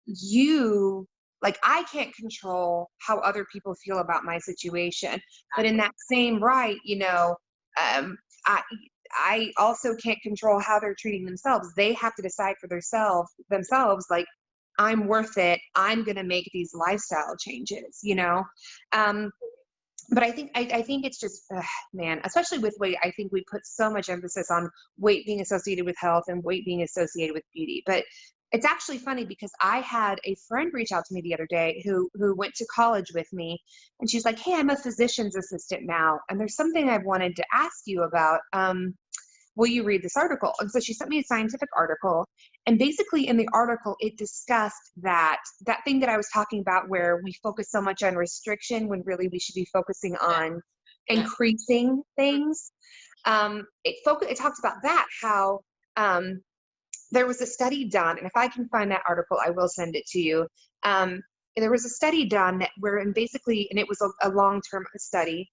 Speaker 2: I can't control how other people feel about my situation, but in that same right, I also can't control how they're treating themselves. They have to decide for themselves, like, I'm worth it. I'm going to make these lifestyle changes, But I think it's just, man, especially with weight, I think we put so much emphasis on weight being associated with health and weight being associated with beauty. But it's actually funny because I had a friend reach out to me the other day who went to college with me, and she's like, hey, I'm a physician's assistant now, and there's something I wanted to ask you about. Will you read this article? And so she sent me a scientific article, and basically in the article, it discussed that thing that I was talking about, where we focus so much on restriction when really we should be focusing on increasing things. It talks about that, how there was a study done, and if I can find that article, I will send it to you. There was a study done and it was a long-term study.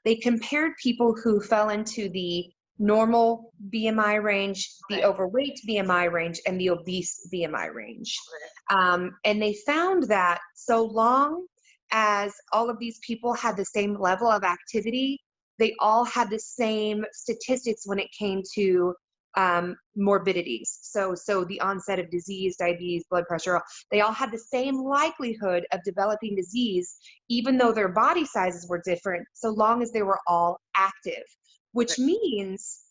Speaker 2: They compared people who fell into the normal BMI range, the overweight BMI range, and the obese BMI range. And they found that so long as all of these people had the same level of activity, they all had the same statistics when it came to morbidities. So the onset of disease, diabetes, blood pressure, they all had the same likelihood of developing disease, even though their body sizes were different, so long as they were all active, which means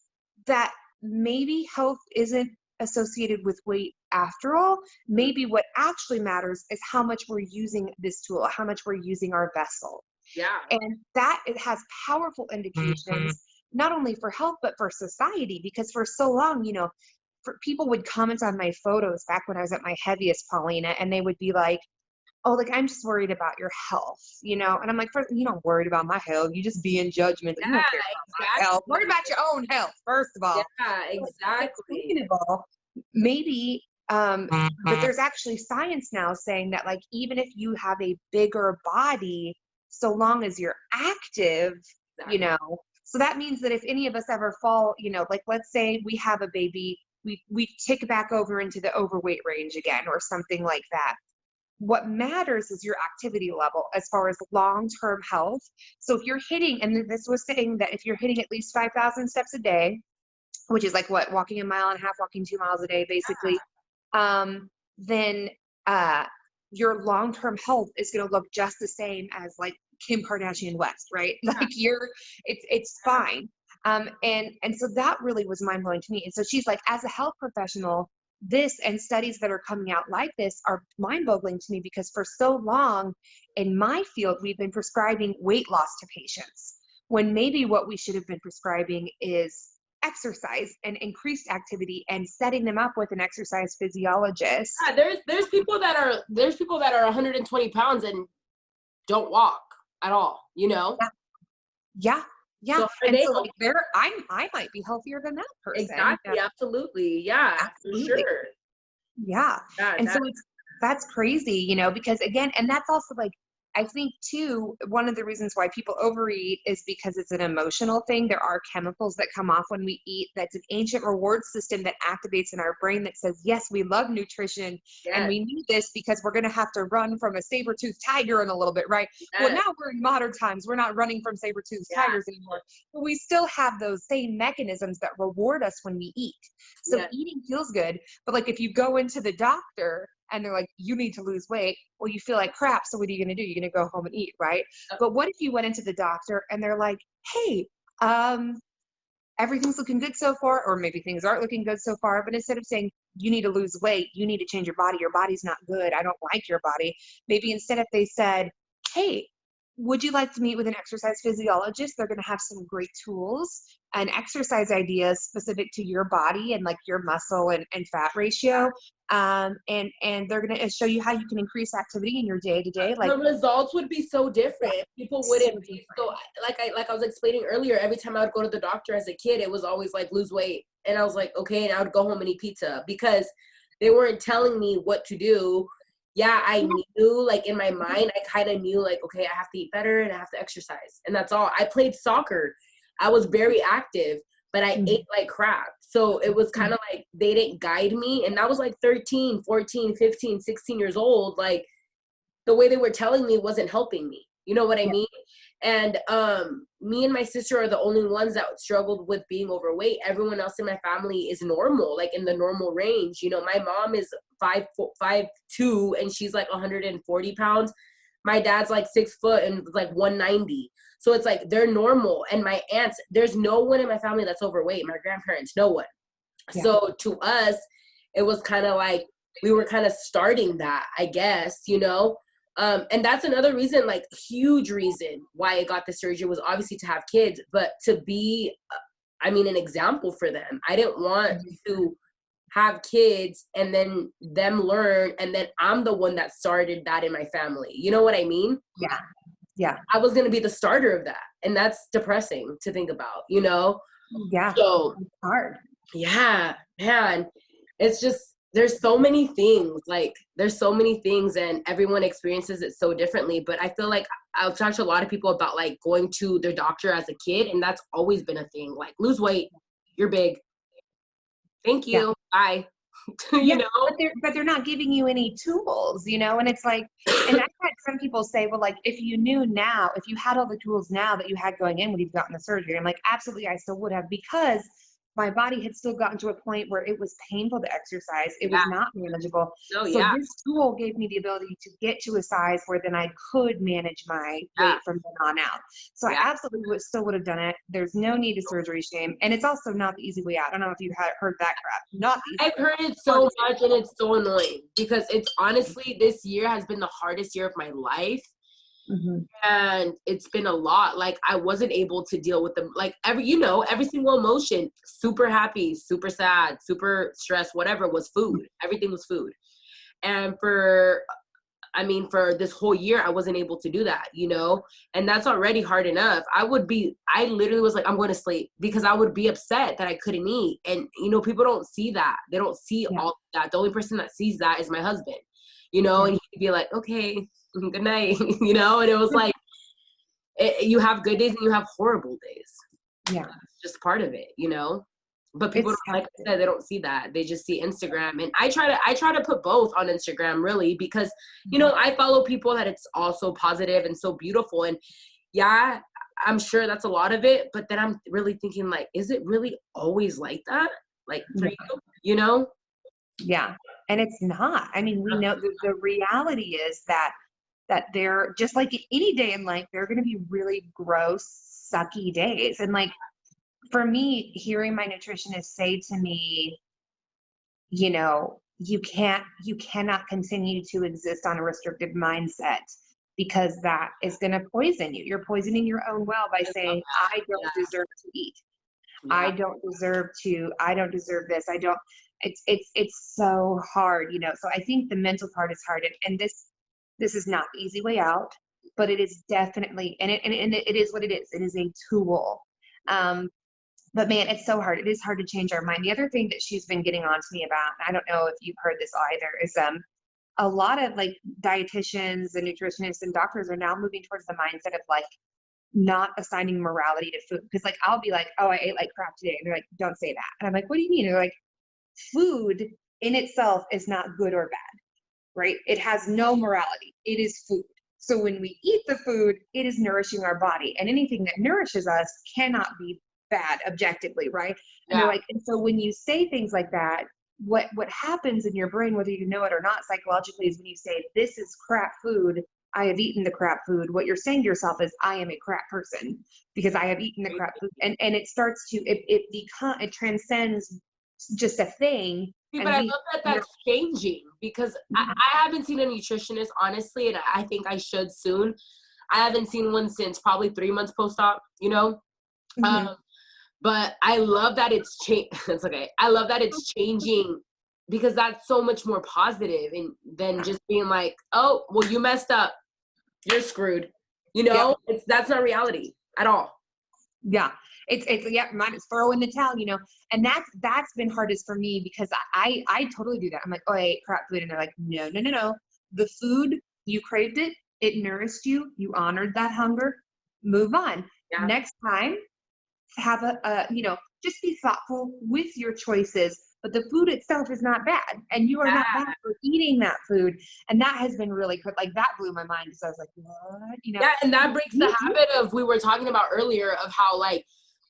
Speaker 2: that maybe health isn't associated with weight after all. Maybe what actually matters is how much we're using this tool, how much we're using our vessel.
Speaker 1: Yeah.
Speaker 2: And that it has powerful indications, not only for health, but for society, because for so long, people would comment on my photos back when I was at my heaviest, Paulina, and they would be like, oh, like, I'm just worried about your health, and I'm like, first, you don't worry about my health. You just be in judgment. You don't care about my health. Worry about your own health, first of all.
Speaker 1: Yeah, exactly.
Speaker 2: Second of all, maybe, but there's actually science now saying that, like, even if you have a bigger body, so long as you're active, So that means that if any of us ever fall, like let's say we have a baby, we tick back over into the overweight range again or something like that. What matters is your activity level as far as long-term health. So if you're hitting, and this was saying that if you're hitting at least 5,000 steps a day, which is like what, walking a mile and a half, walking 2 miles a day, basically, then your long-term health is going to look just the same as like Kim Kardashian West, right? Like it's fine. And so that really was mind blowing to me. And so she's like, as a health professional, this and studies that are coming out like this are mind boggling to me, because for so long in my field, we've been prescribing weight loss to patients when maybe what we should have been prescribing is exercise and increased activity and setting them up with an exercise physiologist.
Speaker 1: Yeah, there's people that are 120 pounds and don't walk at all,
Speaker 2: Yeah.
Speaker 1: So
Speaker 2: And so like I might be healthier than that person.
Speaker 1: Exactly. Absolutely. Yeah, absolutely. For sure.
Speaker 2: Yeah. And so that's crazy, because again, and that's also like, I think too, one of the reasons why people overeat is because it's an emotional thing. There are chemicals that come off when we eat. That's an ancient reward system that activates in our brain that says, yes, we love nutrition and we need this because we're going to have to run from a saber-toothed tiger in a little bit, right? Well, now we're in modern times. We're not running from saber-toothed tigers anymore, but we still have those same mechanisms that reward us when we eat. So eating feels good, but like if you go into the doctor and they're like, you need to lose weight. Well, you feel like crap. So what are you going to do? You're going to go home and eat, right? But what if you went into the doctor and they're like, hey, everything's looking good so far, or maybe things aren't looking good so far. But instead of saying, you need to lose weight, you need to change your body's not good, I don't like your body. Maybe instead if they said, hey, would you like to meet with an exercise physiologist? They're going to have some great tools and exercise ideas specific to your body and like your muscle and fat ratio. And they're going to show you how you can increase activity in your day to day. Like
Speaker 1: the results would be so different. People wouldn't be so like I was explaining earlier, every time I would go to the doctor as a kid, it was always like lose weight. And I was like, okay, and I would go home and eat pizza because they weren't telling me what to do. Yeah, I knew, like in my mind, I kind of knew like, okay, I have to eat better and I have to exercise. And that's all. I played soccer. I was very active, but I ate like crap. So it was kind of like they didn't guide me. And that was like 13, 14, 15, 16 years old. Like the way they were telling me wasn't helping me. You know what I mean? And me and my sister are the only ones that struggled with being overweight. Everyone else in my family is normal, like in the normal range. My mom is 5'2" and she's like 140 pounds. My dad's like 6 foot and like 190. So it's like they're normal. And my aunts, there's no one in my family that's overweight. My grandparents, no one. Yeah. So to us, it was kind of like we were kind of starting that, I guess, and that's another reason, like huge reason why I got the surgery was obviously to have kids, but to be, an example for them. I didn't want to have kids and then them learn, and then I'm the one that started that in my family. You know what I mean?
Speaker 2: Yeah. Yeah.
Speaker 1: I was going to be the starter of that. And that's depressing to think about,
Speaker 2: Yeah.
Speaker 1: So
Speaker 2: it's hard.
Speaker 1: Yeah, man. It's just, there's so many things, and everyone experiences it so differently. But I feel like I've talked to a lot of people about like going to their doctor as a kid, and that's always been a thing. Like, lose weight, you're big. Thank you. Bye.
Speaker 2: But they're not giving you any tools, and it's like, and I've had some people say, well, like if you knew now, if you had all the tools now that you had going in when you've gotten the surgery, I'm like, absolutely, I still would have, because my body had still gotten to a point where it was painful to exercise. It was not manageable. This tool gave me the ability to get to a size where then I could manage my weight from then on out. So I absolutely still would have done it. There's no need to surgery shame. And it's also not the easy way out. I don't know if you heard that crap. Not the easy
Speaker 1: I've heard it so much, and it's so annoying because it's honestly, this year has been the hardest year of my life. And it's been a lot. Like I wasn't able to deal with them. Like every single emotion, super happy, super sad, super stressed, whatever, was food. Everything was food. And for this whole year, I wasn't able to do that, and that's already hard enough. I literally was like, I'm going to sleep, because I would be upset that I couldn't eat. And, people don't see that. They don't see all of that. The only person that sees that is my husband, and he'd be like, okay, good night, and it was like, you have good days and you have horrible days.
Speaker 2: Yeah.
Speaker 1: It's just part of it, you know? But people
Speaker 2: It's
Speaker 1: don't, like I said, they don't see that. They just see Instagram. And I try to put both on Instagram, really, because, you know, I follow people that it's all so positive and so beautiful. And yeah, I'm sure that's a lot of it. But then I'm really thinking, like, is it really always like that? Like, for you, you know?
Speaker 2: Yeah. And it's not. I mean, we know the reality is that they're just like any day in life, there are going to be really gross, sucky days. And like for me, hearing my nutritionist say to me, you know, you cannot continue to exist on a restrictive mindset because that is going to poison you. You're poisoning your own well by saying, I don't deserve to eat.
Speaker 1: Yeah.
Speaker 2: I don't deserve this. I don't, it's so hard, you know? So I think the mental part is hard. And this is not the easy way out, but it is definitely, and it is what it is. It is a tool. But man, it's so hard. It is hard to change our mind. The other thing that she's been getting on to me about, I don't know if you've heard this either, is a lot of like dietitians and nutritionists and doctors are now moving towards the mindset of like not assigning morality to food. Because like I'll be like, oh, I ate like crap today. And they're like, don't say that. And I'm like, what do you mean? And they're like, food in itself is not good or bad, right? It has no morality. It is food. So when we eat the food, it is nourishing our body. And anything that nourishes us cannot be bad objectively, right? And they're like, and so when you say things like that, what happens in your brain, whether you know it or not, psychologically, is when you say, this is crap food, I have eaten the crap food, what you're saying to yourself is, I am a crap person because I have eaten the crap food. And it starts to, it transcends just a thing.
Speaker 1: But I love that that's changing, because I haven't seen a nutritionist, honestly, and I think I should soon. I haven't seen one since probably 3 months post-op, you know? But I love that it's it's okay. I love that it's changing, because that's so much more positive than just being like, oh, well, you messed up, you're screwed. You know, that's not reality at all.
Speaker 2: Yeah. It's mine is throw in the towel, you know, and that's been hardest for me because I totally do that. I'm like, oh, I ate crap food. And they're like, no. The food, you craved it. It nourished you. You honored that hunger. Move on. Yeah. Next time, have you know, just be thoughtful with your choices, but the food itself is not bad. And you are not bad for eating that food. And that has been really good. Like that blew my mind. So I was like, what? You know? Yeah.
Speaker 1: And that breaks the habit of, we were talking about earlier, of how like,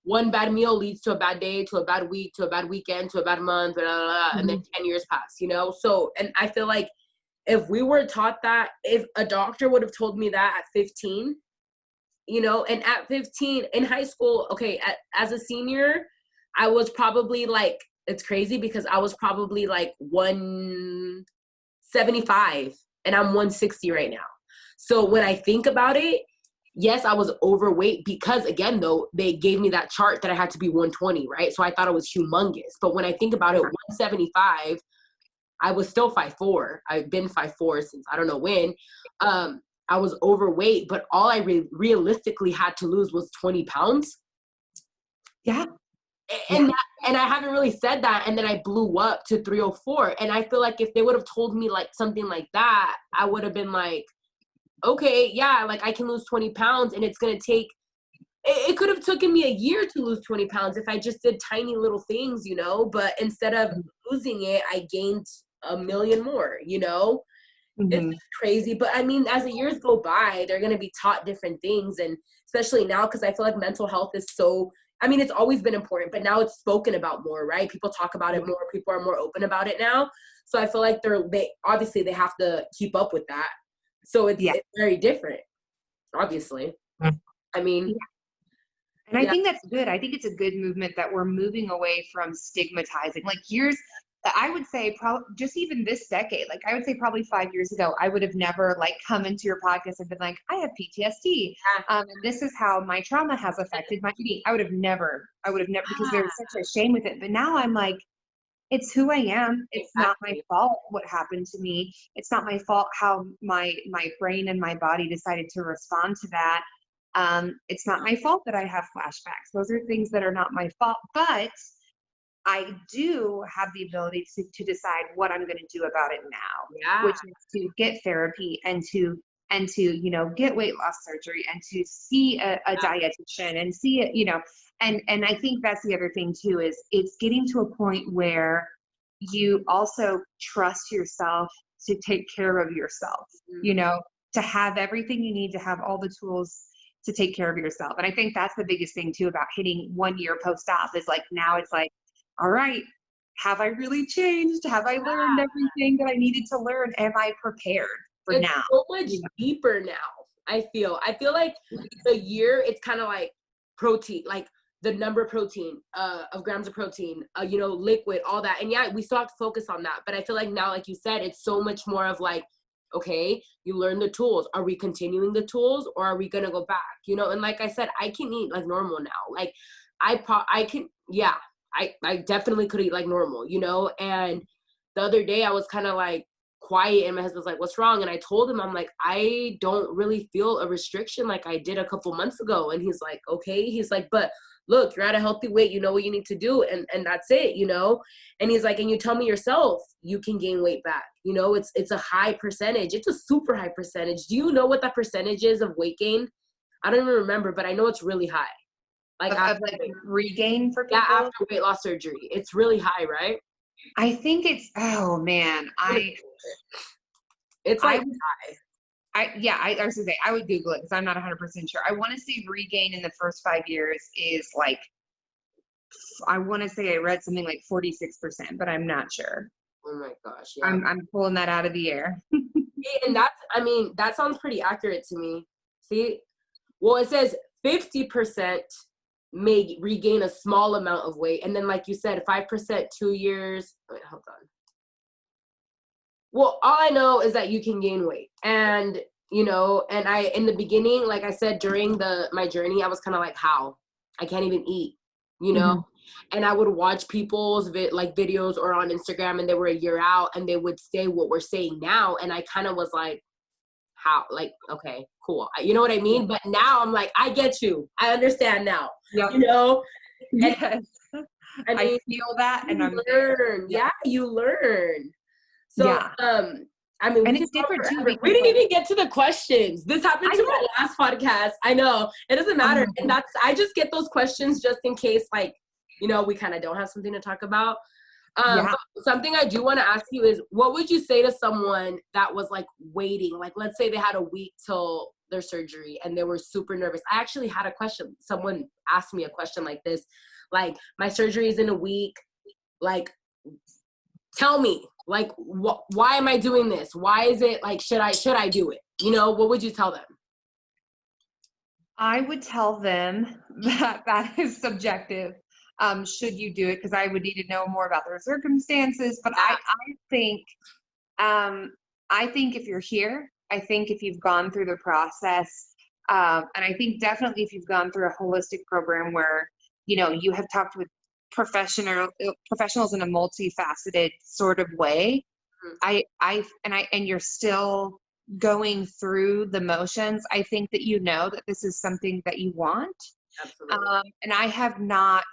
Speaker 1: one bad meal leads to a bad day, to a bad week, to a bad weekend, to a bad month, blah, blah, blah, and then 10 years pass, you know? So, and I feel like if we were taught that, if a doctor would have told me that at 15, you know, and at 15 in high school, okay, as a senior, I was probably like, it's crazy because I was probably like 175 and I'm 160 right now. So when I think about it, yes, I was overweight because, again, though, they gave me that chart that I had to be 120, right? So I thought it was humongous. But when I think about it, 175, I was still 5'4". I've been 5'4" since I don't know when. I was overweight, but all I realistically had to lose was 20 pounds.
Speaker 2: Yeah.
Speaker 1: And I haven't really said that. And then I blew up to 304. And I feel like if they would have told me like something like that, I would have been like, okay, yeah, like I can lose 20 pounds and it's going to take, it could have taken me a year to lose 20 pounds if I just did tiny little things, you know, but instead of losing it, I gained a million more, you know. It's crazy. But I mean, as the years go by, they're going to be taught different things. And especially now, because I feel like mental health is so, I mean, it's always been important, but now it's spoken about more, right? People talk about it more. People are more open about it now. So I feel like they obviously they have to keep up with that. So it's very different, obviously. I mean,
Speaker 2: and I think that's good. I think it's a good movement that we're moving away from stigmatizing. Like I would say probably just even this decade, like I would say probably 5 years ago, I would have never like come into your podcast and been like, I have PTSD. And this is how my trauma has affected my eating. I would have never, because there's such a shame with it. But now I'm like, it's who I am. It's not my fault what happened to me. It's not my fault how my brain and my body decided to respond to that. It's not my fault that I have flashbacks. Those are things that are not my fault, but I do have the ability to decide what I'm going to do about it now, which is to get therapy and to and to, you know, get weight loss surgery and to see a dietitian and see it, you know, and I think that's the other thing too, is it's getting to a point where you also trust yourself to take care of yourself, you know, to have everything you need, to have all the tools to take care of yourself. And I think that's the biggest thing too about hitting 1 year post-op is like, now it's like, all right, have I really changed? Have I learned everything that I needed to learn? Am I prepared for
Speaker 1: it's
Speaker 2: now?
Speaker 1: so much deeper now. I feel like the year, it's kind of like protein, like the number of protein, of grams of protein, you know, liquid, all that. And yeah, we still have to focus on that. But I feel like now, like you said, it's so much more of like, okay, you learn the tools. Are we continuing the tools or are we going to go back? You know, and like I said, I can eat like normal now. Like I can, yeah, I definitely could eat like normal, you know? And the other day I was kind of like quiet and my husband's like, what's wrong? And I told him, I'm like, I don't really feel a restriction like I did a couple months ago. And he's like, okay. He's like, but look, you're at a healthy weight, you know what you need to do. And that's it, you know? And he's like, and you tell me yourself, you can gain weight back. You know, it's a high percentage. It's a super high percentage. Do you know what that percentage is of weight gain? I don't even remember, but I know it's really high. Like,
Speaker 2: Of like regain for people?
Speaker 1: Yeah, after weight loss surgery. It's really high, right?
Speaker 2: I think it's, oh man,
Speaker 1: it's like high.
Speaker 2: I was gonna say, I would Google it because I'm not 100% sure. I want to say regain in the first 5 years is like, I want to say I read something like 46%, but I'm not sure.
Speaker 1: Oh my gosh. Yeah.
Speaker 2: I'm pulling that out of the air.
Speaker 1: And that's, I mean, that sounds pretty accurate to me. See? Well, it says 50% may regain a small amount of weight. And then, like you said, 5%, 2 years. Wait, hold on. Well, all I know is that you can gain weight. And, you know, and in the beginning, like I said, during my journey, I was kind of like, how? I can't even eat, you know? And I would watch people's videos or on Instagram, and they were a year out and they would say what we're saying now. And I kind of was like, how? Like, okay, cool. You know what I mean? But now I'm like, I get you. I understand now, you know? And,
Speaker 2: yes.
Speaker 1: I mean,
Speaker 2: I feel that and I'm
Speaker 1: learn. Yeah, you learn. So, I mean,
Speaker 2: and it's different too.
Speaker 1: We didn't even get to the questions. This happened to my last podcast. I know. It doesn't matter. And I just get those questions just in case, like, you know, we kind of don't have something to talk about. But something I do want to ask you is, what would you say to someone that was like waiting? Like, let's say they had a week till their surgery and they were super nervous. I actually had a question. Someone asked me a question like this, like, my surgery is in a week. Like, tell me, like, why am I doing this? Why is it like, should I do it? You know, what would you tell them?
Speaker 2: I would tell them that is subjective. Should you do it? Because I would need to know more about their circumstances. But I think if you're here, I think if you've gone through the process, and I think definitely if you've gone through a holistic program where, you know, you have talked with professionals in a multifaceted sort of way, and you're still going through the motions, I think that you know that this is something that you want.
Speaker 1: Absolutely.
Speaker 2: And I have not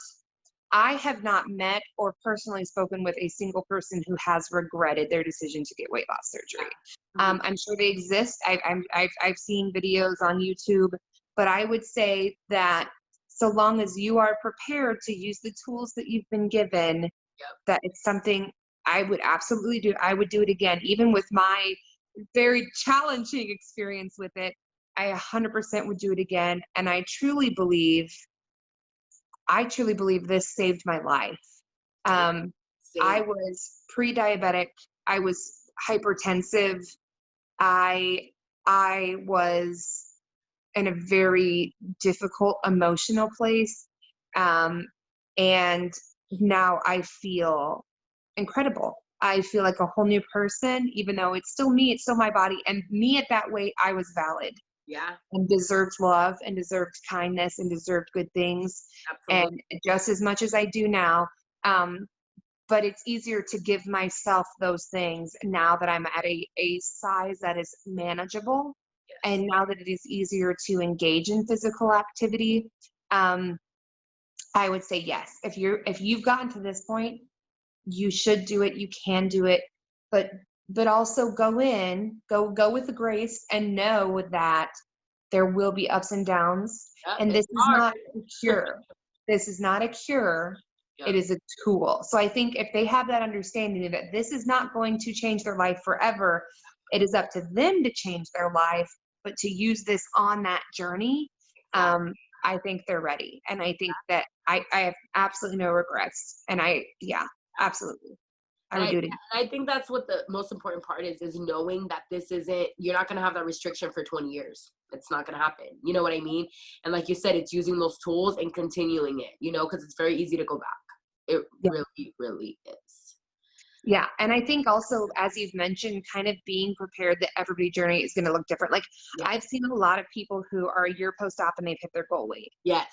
Speaker 2: met or personally spoken with a single person who has regretted their decision to get weight loss surgery. I'm sure they exist. I've seen videos on YouTube, but I would say that so long as you are prepared to use the tools that you've been given, that it's something I would absolutely do. I would do it again, even with my very challenging experience with it. I 100% would do it again. And I truly believe this saved my life. I was pre-diabetic. I was hypertensive. I was in a very difficult emotional place. And now I feel incredible. I feel like a whole new person, even though it's still me, it's still my body. And me at that weight, I was valid.
Speaker 1: Yeah.
Speaker 2: And deserved love and deserved kindness and deserved good things. Absolutely. And just as much as I do now. But it's easier to give myself those things now that I'm at a size that is manageable. Yes. And now that it is easier to engage in physical activity, I would say yes. If you've gotten to this point, you should do it. You can do it, but but also go with the grace and know that there will be ups and downs.
Speaker 1: Yep,
Speaker 2: And this
Speaker 1: it's
Speaker 2: is
Speaker 1: hard.
Speaker 2: not a cure. This is not a cure.
Speaker 1: Yep.
Speaker 2: It is a tool. So I think if they have that understanding that this is not going to change their life forever, it is up to them to change their life, but to use this on that journey, I think they're ready. And I think that I have absolutely no regrets. And absolutely. I would do it again.
Speaker 1: And I think that's what the most important part is knowing that this isn't, you're not going to have that restriction for 20 years. It's not going to happen. You know what I mean? And like you said, it's using those tools and continuing it, you know, because it's very easy to go back. It really, really is.
Speaker 2: Yeah. And I think also, as you've mentioned, kind of being prepared that everybody's journey is going to look different. Like I've seen a lot of people who are a year post-op and they've hit their goal weight.
Speaker 1: Yes.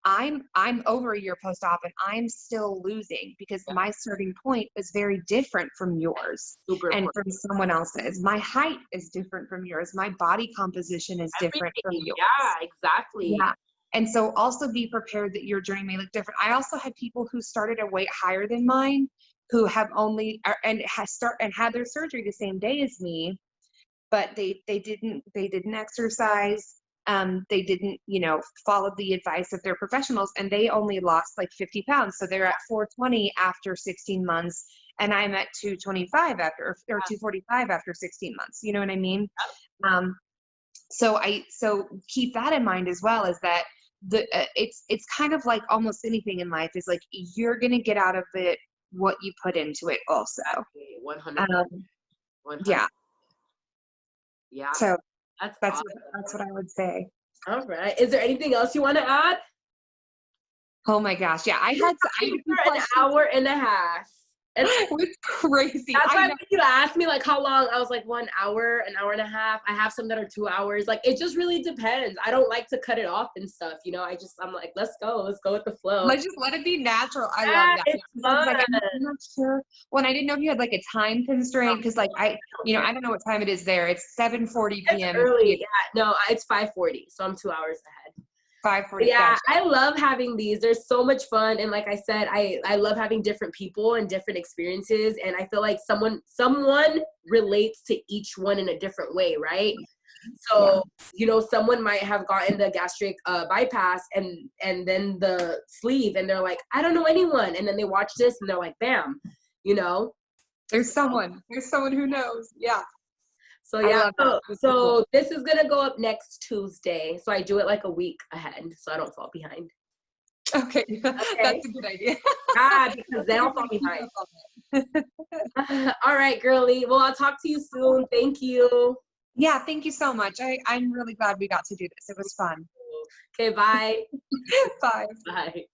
Speaker 2: I'm over a year post-op and I'm still losing because my starting point is very different from yours and from someone else's. My height is different from yours. My body composition is different from yours.
Speaker 1: Yeah, exactly.
Speaker 2: Yeah. And so also be prepared that your journey may look different. I also had people who started a weight higher than mine who have only and had their surgery the same day as me, but they didn't exercise. They didn't, follow the advice of their professionals, and they only lost like 50 pounds. So they're at 420 after 16 months, and I'm at 225 or 245 after 16 months. You know what I mean? So keep that in mind as well, is that it's kind of like almost anything in life is like, you're going to get out of it what you put into it also.
Speaker 1: 100. Yeah.
Speaker 2: So
Speaker 1: that's
Speaker 2: awesome. That's what I would say.
Speaker 1: All right. Is there anything else you want to add?
Speaker 2: Oh my gosh. Yeah. I had
Speaker 1: for an hour and a half.
Speaker 2: It was crazy.
Speaker 1: That's why when you asked me like how long, I was like 1 hour, an hour and a half. I have some that are 2 hours. Like it just really depends. I don't like to cut it off and stuff. I'm like, let's go with the flow.
Speaker 2: Let's just let it be natural. I love that.
Speaker 1: It's fun.
Speaker 2: Like, I'm not sure. Well, I didn't know if you had like a time constraint because like I don't know what time it is there. It's 7:40 p.m.
Speaker 1: It's early. Yeah. No, it's 5:40. So I'm 2 hours ahead.
Speaker 2: 5:40.
Speaker 1: Yeah, gotcha. I love having these. They're so much fun. And like I said, I love having different people and different experiences. And I feel like someone relates to each one in a different way, right? So, someone might have gotten the gastric bypass and then the sleeve, and they're like, I don't know anyone. And then they watch this and they're like, bam,
Speaker 2: There's someone who knows. Yeah.
Speaker 1: So yeah, so this is going to go up next Tuesday. So I do it like a week ahead so I don't fall behind.
Speaker 2: Okay. That's a good idea.
Speaker 1: Because then I'll fall behind. All right, girly. Well, I'll talk to you soon. Thank you.
Speaker 2: Yeah, thank you so much. I'm really glad we got to do this. It was fun.
Speaker 1: Okay, bye.
Speaker 2: Bye.
Speaker 1: Bye.